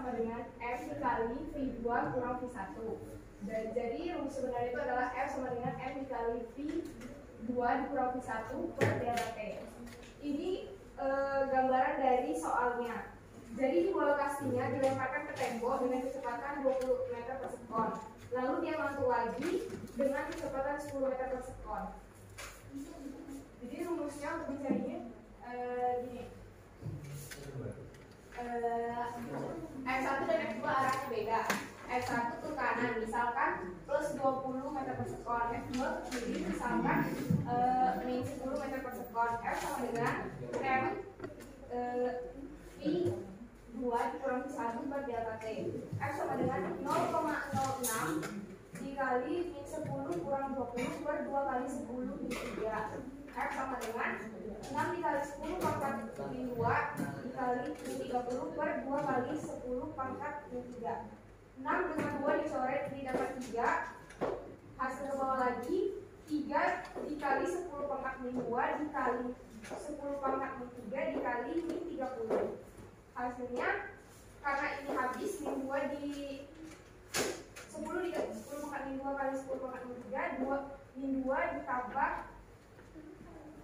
sama dengan F dikali V2 kurang V1. Dan jadi rumus sebenarnya itu adalah F sama dengan M dikali V2 dikurang V1 per delta T. Ini gambaran dari soalnya. Jadi di bola kastingnya dilemparkan ke tembok dengan kecepatan 20 meter per sekon. Lalu dia mantul lagi dengan kecepatan 10 meter per sekon. Jadi rumusnya untuk mencarinya gini. F1 dan F2 arahnya beda. F1 ke kanan misalkan plus 20 meter per sekon, F2 ke kiri misalkan min 10 meter per sekon. F sama dengan M V2 dikurang V1 per delta T. F sama dengan 0,06 dikali min 10 kurang 20 per 2 kali 10 min 3. F sama dengan 6 dikali 10 pangkat min 2 dikali min 30 per 2 kali 10 pangkat min 3. 6 dengan 2 dicoret didapat 3. Hasil ke bawah lagi 3 dikali 10 pangkat min 2 dikali 10 pangkat min 3 dikali min 30. Hasilnya karena ini habis min 2 di 10 dikali 10 pangkat min 2 kali 10 pangkat min 3 min 2 ditambah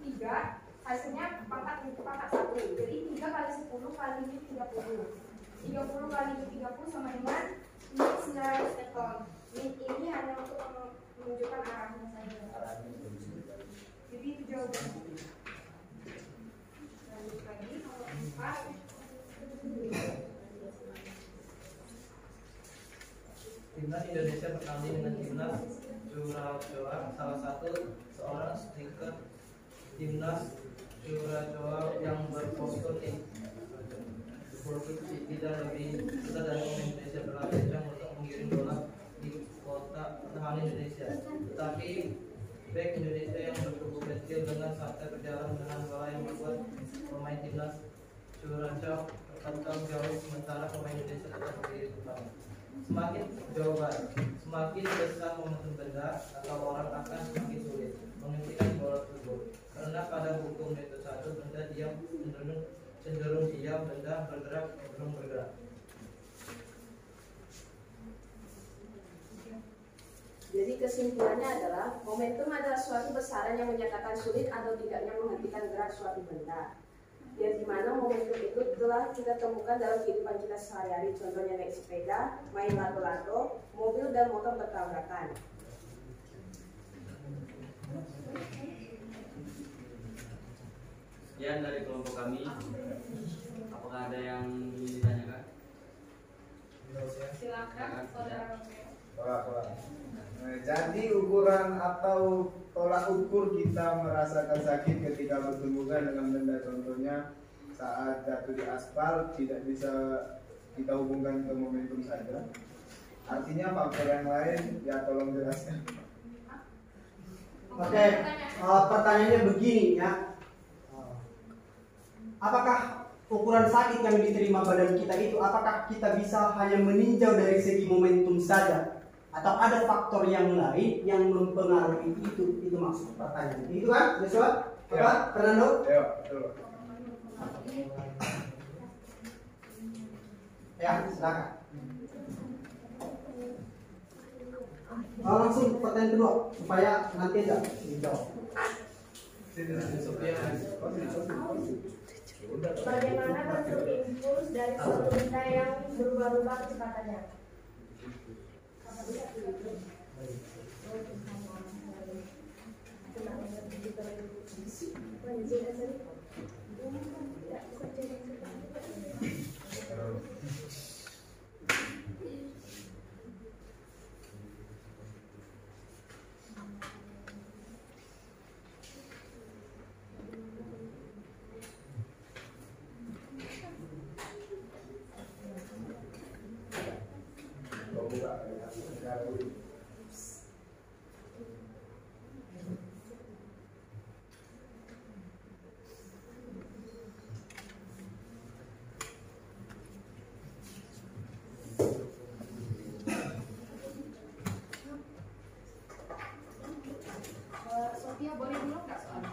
3 hasilnya pangkat 1. Jadi 3 kali 10 kali min 30. 30 kali min 30 sama dengan min 900 newton. Min ini hanya untuk menunjukkan arahnya saja. Jadi itu jawabannya. Lanjut lagi nomor 4. Timnas Indonesia bertanding dengan timnas Curaçao. Salah satu seorang striker timnas Curaçao yang berpostur tidak lebih besar dari pemain Indonesia berlatih untuk mengirim bola di kotak pertahanan Indonesia. Tetapi bek Indonesia yang bertubuh kecil dengan santai berjalan dengan bola yang membuat pemain timnas Curaçao terpental jauh sementara pemain Indonesia tetap berdiri tetap. Semakin jauh barat, semakin besar momentum benda atau orang akan semakin sulit menghentikan bola tersebut. Karena pada hukum metode 1 benda diam cenderung diam, benda bergerak cenderung bergerak. Jadi kesimpulannya adalah momentum adalah suatu besaran yang menyatakan sulit atau tidaknya menghentikan gerak suatu benda. Yang dimana momentum itu telah kita temukan dalam kehidupan kita sehari-hari, contohnya naik sepeda, main lato-lato, mobil dan motor bertabrakan. Sekian dari kelompok kami. Apakah ada yang ingin ditanyakan? Silakan saudara Romeo. Jadi ukuran atau tolak ukur kita merasakan sakit ketika berhubungan dengan benda, contohnya saat jatuh di aspal, tidak bisa kita hubungkan ke momentum saja. Artinya faktor yang lain, ya tolong jelaskan. Oke, pertanyaannya begini ya. Apakah ukuran sakit yang diterima badan kita itu, apakah kita bisa hanya meninjau dari segi momentum saja? Atau ada faktor yang lain yang mempengaruhi itu maksud pertanyaan. Itu kan, Yosua? Apa? Fernando? Ya, betul. Ya, silakan. Langsung pertanyaan kedua supaya nanti aja dijawab. Bagaimana bentuk impuls dari suatu benda yang berubah-ubah kecepatannya? Sofia boleh dulu nggak soalnya?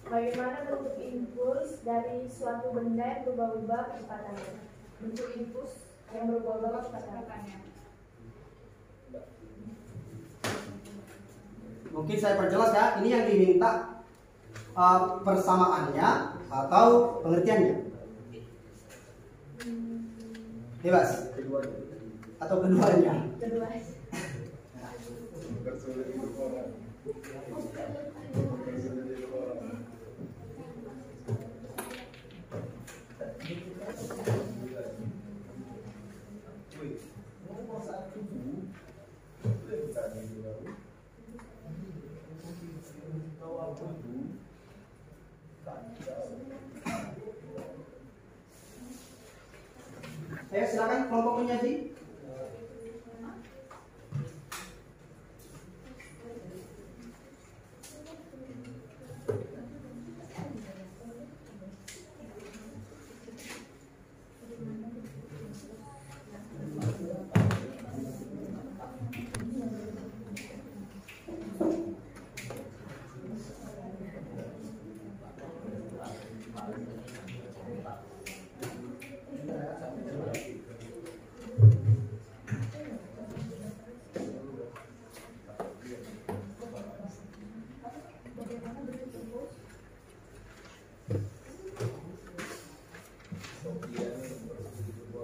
Bagaimana bentuk impuls dari suatu benda yang berubah-ubah kecepatannya. Bentuk impuls yang berubah-ubah kecepatannya. Mungkin saya perjelas ya, ini yang diminta persamaannya atau pengertiannya. Bebas. Atau keduanya. Kedua. Ayo silakan kelompok penyaji.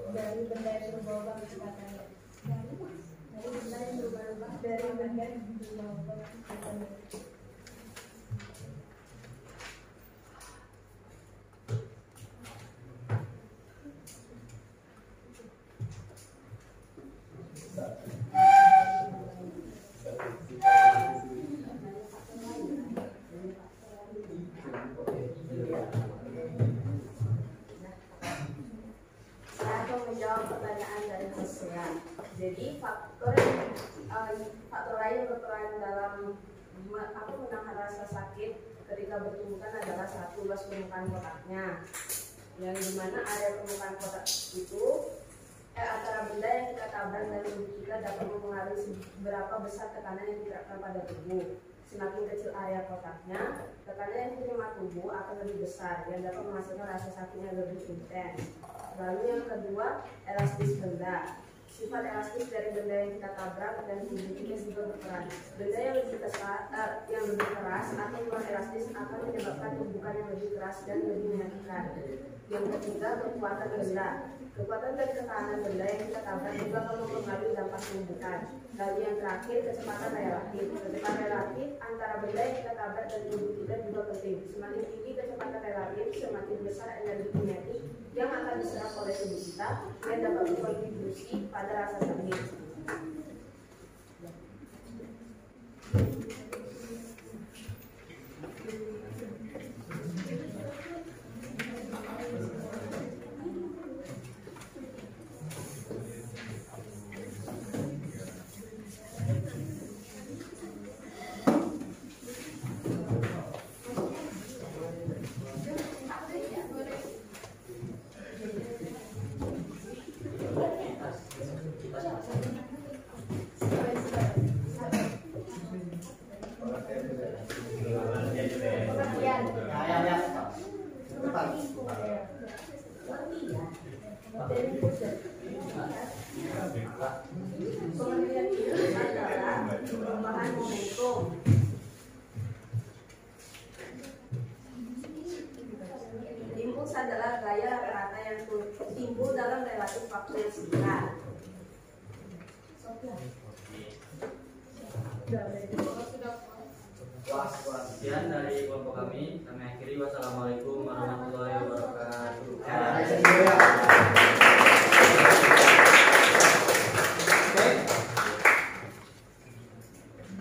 Dari benda yang berubah-ubah kecepatannya. Dari benda yang berubah-ubah kecepatannya. Menjawab pertanyaan dari Hosea. Jadi faktor lain yang berperan dalam menahan rasa sakit ketika bertumbukan adalah satu, luas permukaan kotaknya, yang dimana area permukaan kotak itu antara benda yang kita tabrak dan tubuh kita dapat mempengaruhi seberapa besar tekanan yang diterapkan pada tubuh. Semakin kecil area kotaknya, tekanan yang diterima tubuh akan lebih besar, yang dapat menghasilkan rasa sakit yang lebih intens. Lalu yang kedua, elastis benda. Sifat elastis dari benda yang kita tabrak dan tubuh kita juga berperan. Benda yang lebih keras atau kurang elastis akan menyebabkan tumbukan yang lebih keras dan lebih menyakitkan. Yang ketiga, kekuatan benda. Kekuatan dari tekanan benda yang kita tabrak juga akan mempengaruhi dampak tumbukan. Lalu yang terakhir, kecepatan relatif. Kecepatan relatif antara benda yang kita tabrak dan tubuh kita juga penting. Semakin tinggi kecepatan relatif, semakin besar energi kinetik yang akan diserap oleh tubuh kita yang dapat berkontribusi pada rasa sakit. Pengertian itu adalah perubahan momentum. Impuls adalah gaya rata yang timbul dalam relatif waktu yang singkat. Sekian dari kelompok kami akhiri. Wassalamualaikum warahmatullahi wabarakatuh.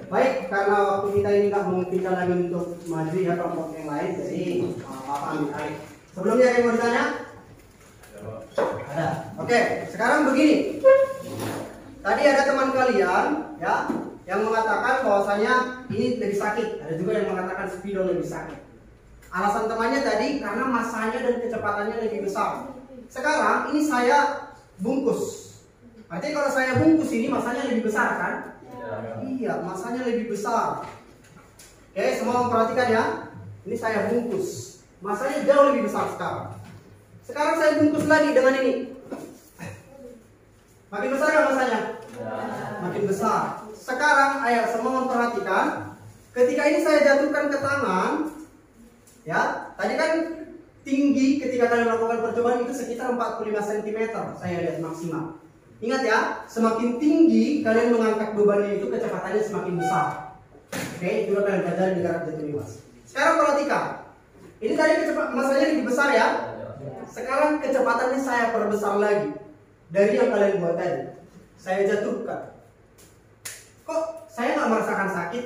Baik, karena waktu kita ini nggak memungkinkan lagi untuk maju ya kelompok yang lain, jadi Bapak ambil alih. Sebelumnya ada yang mau ditanya? Ada. Oke, sekarang begini. Tadi ada teman kalian ya yang mengatakan bahwasanya ini lebih sakit. Ada juga yang mengatakan spidol lebih sakit. Alasan temannya tadi karena masanya dan kecepatannya lebih besar. Sekarang ini saya bungkus. Artinya kalau saya bungkus ini masanya lebih besar kan? Iya, masanya lebih besar. Oke, semua memperhatikan ya. Ini saya bungkus. masanya jauh lebih besar sekarang. Sekarang saya bungkus lagi dengan ini. Makin besar nggak masanya? Makin besar. Sekarang ayo semua memperhatikan. Ketika ini saya jatuhkan ke tangan, ya, tadi kan tinggi ketika kalian melakukan percobaan itu sekitar 45 cm saya lihat maksimal. Ingat ya, semakin tinggi kalian mengangkat bebannya itu kecepatannya semakin besar. Oke, itu kalian pelajari di garap jatuh bebas. Sekarang perhatikan. Ini tadi masanya lebih besar ya. Sekarang kecepatannya saya perbesar lagi dari yang kalian buat tadi. Saya jatuhkan. Kok saya nggak merasakan sakit?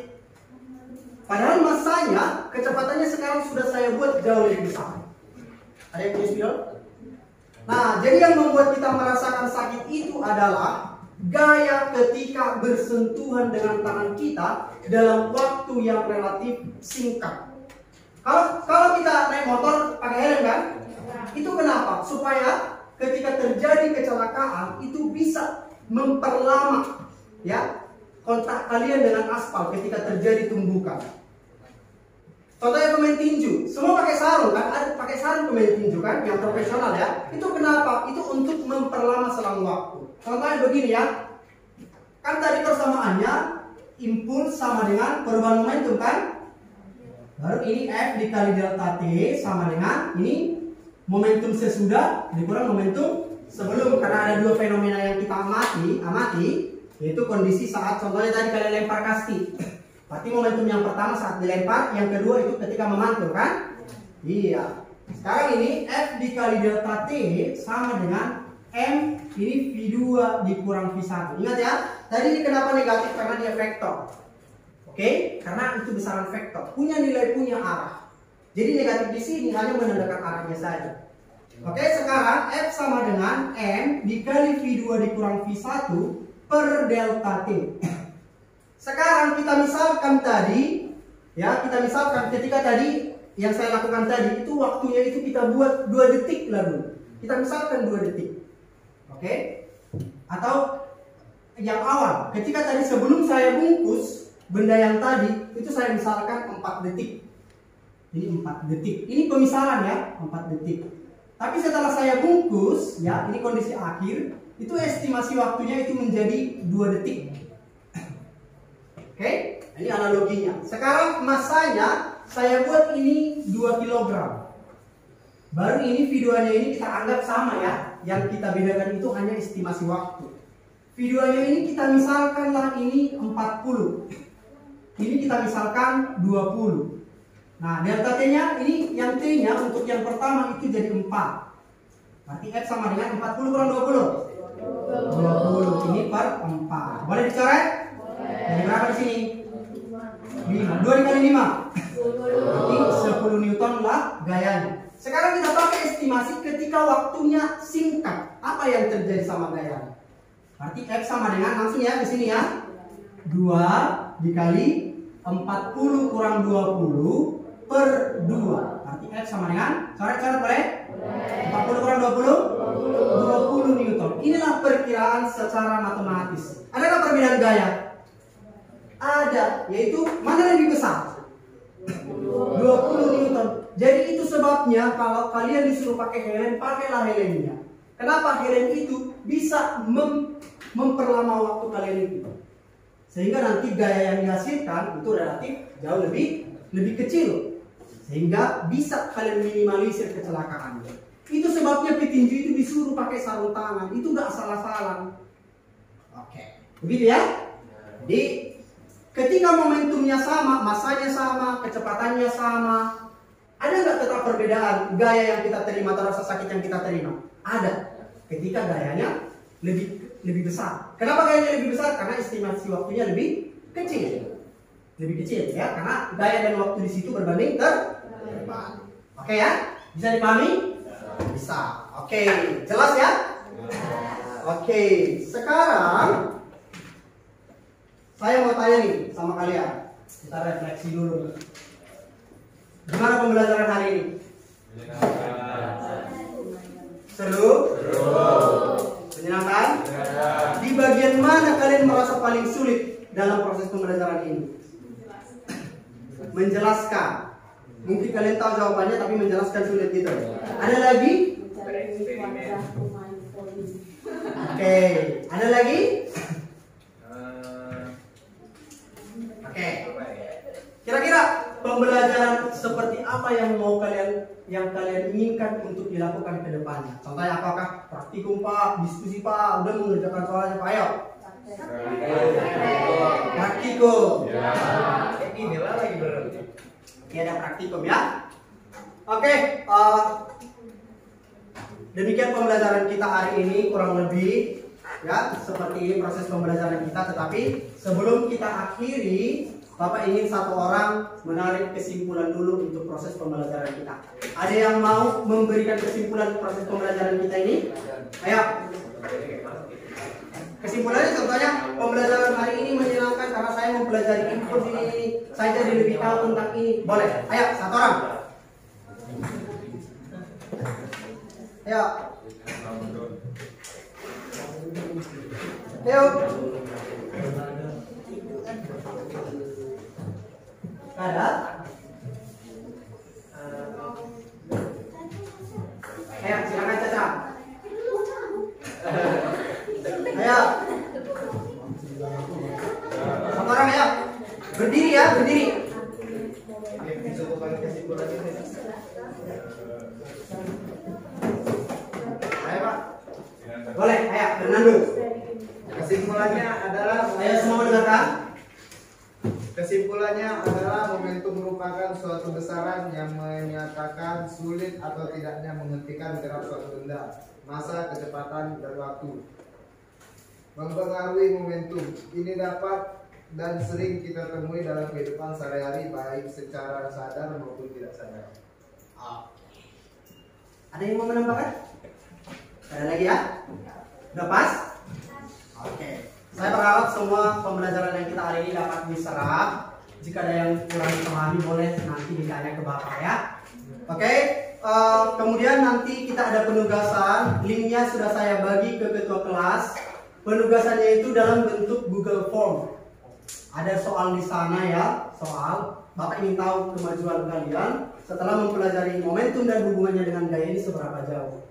Padahal masanya kecepatannya sekarang sudah saya buat jauh lebih besar. Ada yang punya spill? Nah, jadi yang membuat kita merasakan sakit itu adalah gaya ketika bersentuhan dengan tangan kita dalam waktu yang relatif singkat. Kalau kita naik motor pakai helm kan? Itu kenapa? Supaya ketika terjadi kecelakaan itu bisa memperlama ya kontak kalian dengan aspal ketika terjadi tumbukan. Contohnya pemain tinju, semua pakai sarung kan? Ada pakai sarung pemain tinju kan, yang profesional ya. Itu kenapa? Itu untuk memperlama selang waktu. Contohnya begini ya, kan tadi persamaannya impuls sama dengan perubahan momentum kan? Baru ini F dikali delta T sama dengan ini momentum sesudah dikurang momentum sebelum, karena ada dua fenomena yang kita amati, yaitu kondisi saat contohnya tadi kalian lempar kasti. Berarti momentum yang pertama saat dilempar, yang kedua itu ketika memantul kan? Iya. Sekarang ini F dikali delta T sama dengan M ini V2 dikurang V1. Ingat ya, tadi ini kenapa negatif? Karena dia vektor. Oke? Karena itu besaran vektor, punya nilai, punya arah. Jadi negatif di sini hanya menandakan arahnya saja. Oke, sekarang F sama dengan M dikali V2 dikurang V1 per delta T. Sekarang kita misalkan tadi, ya kita misalkan ketika tadi yang saya lakukan tadi itu waktunya itu kita buat 2 detik lalu. Kita misalkan 2 detik, oke? Atau yang awal, ketika tadi sebelum saya bungkus benda yang tadi itu saya misalkan 4 detik. Ini 4 detik. Ini pemisalan ya, 4 detik. Tapi setelah saya bungkus, ya ini kondisi akhir, itu estimasi waktunya itu menjadi 2 detik. Oke, ini analoginya. Sekarang masanya saya buat ini 2 kg. Baru ini V2-nya ini kita anggap sama ya. Yang kita bedakan itu hanya estimasi waktu. V2-nya ini kita misalkanlah ini 40. Ini kita misalkan 20. Nah, delta T-nya ini yang T-nya untuk yang pertama itu jadi 4. Berarti F sama dengan 40 kurang 20. 20 ini per 4. Boleh dicoret? Jadi berapa di sini? 5. 2 dikali 5. Berarti 10 Newton lah gayanya. Sekarang kita pakai estimasi ketika waktunya singkat. Apa yang terjadi sama gayanya? Berarti F sama dengan langsung ya ke sini ya. 2 dikali 40 kurang 20 per 2. Berarti F sama dengan coret-coret boleh? 40 kurang 20? 20 Newton. Inilah perkiraan secara matematis. Adakah perbedaan gaya? Ada, yaitu mana lebih besar? 20 Newton. Jadi itu sebabnya kalau kalian disuruh pakai helm, pakailah helmnya. Kenapa? Helm itu bisa memperlama waktu kalian itu. Sehingga nanti gaya yang dihasilkan itu relatif jauh lebih kecil. Sehingga bisa kalian minimalisir kecelakaan. Itu sebabnya petinju itu disuruh pakai sarung tangan. Itu gak salah-salah. Oke, begitu ya? Jadi ketika momentumnya sama, masanya sama, kecepatannya sama, ada nggak tetap perbedaan gaya yang kita terima atau rasa sakit yang kita terima? Ada. Ketika gayanya lebih besar. Kenapa gayanya lebih besar? Karena estimasi waktunya lebih kecil. Lebih kecil ya, karena gaya dan waktu di situ berbanding terbalik. Oke ya? Bisa dipahami? Bisa. Oke, jelas ya? Oke, sekarang saya mau tanya nih sama kalian. Kita refleksi dulu. Gimana pembelajaran hari ini? Seru? Menyenangkan? Di bagian mana kalian merasa paling sulit dalam proses pembelajaran ini? Menjelaskan. Mungkin kalian tahu jawabannya tapi menjelaskan sulit gitu. Ada lagi? Oke, ada lagi? Oke. Kira-kira pembelajaran seperti apa yang kalian inginkan untuk dilakukan ke depannya? Contohnya apakah praktikum Pak, diskusi Pak, udah mengerjakan soalnya Pak, ayo. Praktikum. Inilah lagi berarti. Ada praktikum ya. Oke, demikian pembelajaran kita hari ini kurang lebih ya seperti ini proses pembelajaran kita. Tetapi sebelum kita akhiri, Bapak ingin satu orang menarik kesimpulan dulu untuk proses pembelajaran kita. Ada yang mau memberikan kesimpulan proses pembelajaran kita ini? Ayo. Kesimpulannya contohnya pembelajaran hari ini menyenangkan karena saya mempelajari info ini, saya jadi lebih tahu tentang ini. Boleh? Ayo, satu orang. Ayo. Ayo. Ada? Ayo, silakan Caca. Ayo. Satu orang ya. Berdiri ya, berdiri. Ayo Pak. Boleh, ayo Fernando. Kesimpulannya adalah Ayo semua mendengarkan. Kesimpulannya adalah momentum merupakan suatu besaran yang menyatakan sulit atau tidaknya menghentikan gerak suatu benda, masa, kecepatan, dan waktu. Mempengaruhi momentum ini dapat dan sering kita temui dalam kehidupan sehari-hari baik secara sadar maupun tidak sadar. Ada yang mau menambahkan? Ada lagi ya? Udah pas? Oke. Saya berharap semua pembelajaran yang kita hari ini dapat diserap. Jika ada yang kurang dipahami boleh nanti ditanya ke Bapak ya. Oke. Kemudian nanti kita ada penugasan. Linknya sudah saya bagi ke ketua kelas. Penugasannya itu dalam bentuk Google Form. Ada soal di sana ya, soal. Bapak ingin tahu kemajuan kalian setelah mempelajari momentum dan hubungannya dengan gaya ini seberapa jauh.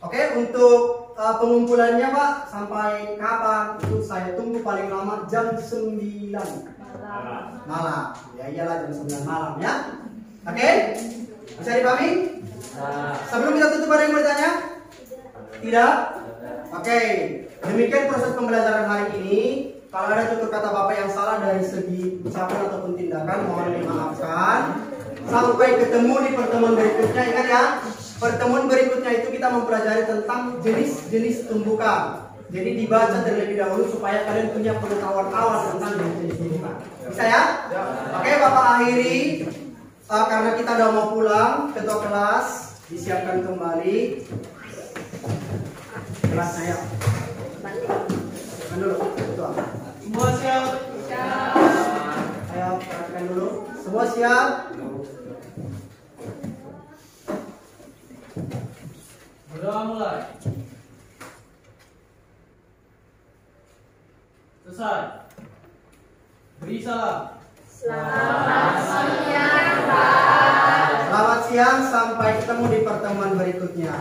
Oke, untuk pengumpulannya Pak sampai kapan? Itu saya tunggu paling lama jam 9 malam. Ya iyalah jam 9 malam ya. Oke? Bisa dipahami? Sebelum kita tutup ada yang bertanya? Tidak? Oke. Demikian proses pembelajaran hari ini. Kalau ada tutur kata Bapak yang salah dari segi ucapan ataupun tindakan mohon dimaafkan. Sampai ketemu di pertemuan berikutnya. Ingat ya, pertemuan berikutnya itu kita mempelajari tentang jenis-jenis tumbukan. Jadi dibaca terlebih dahulu supaya kalian punya pengetahuan awal tentang jenis-jenis tumbukan. Bisa ya? Oke, Bapak akhiri. Karena kita udah mau pulang, ketua kelas disiapkan kembali. Kelasnya ya. Siapkan dulu, ketua. Semua siap? Ayo perhatikan dulu. Semua siap? Berdoa mulai. Selesai. Beri salam. Selamat siang, Pak. Selamat siang, sampai ketemu di pertemuan berikutnya.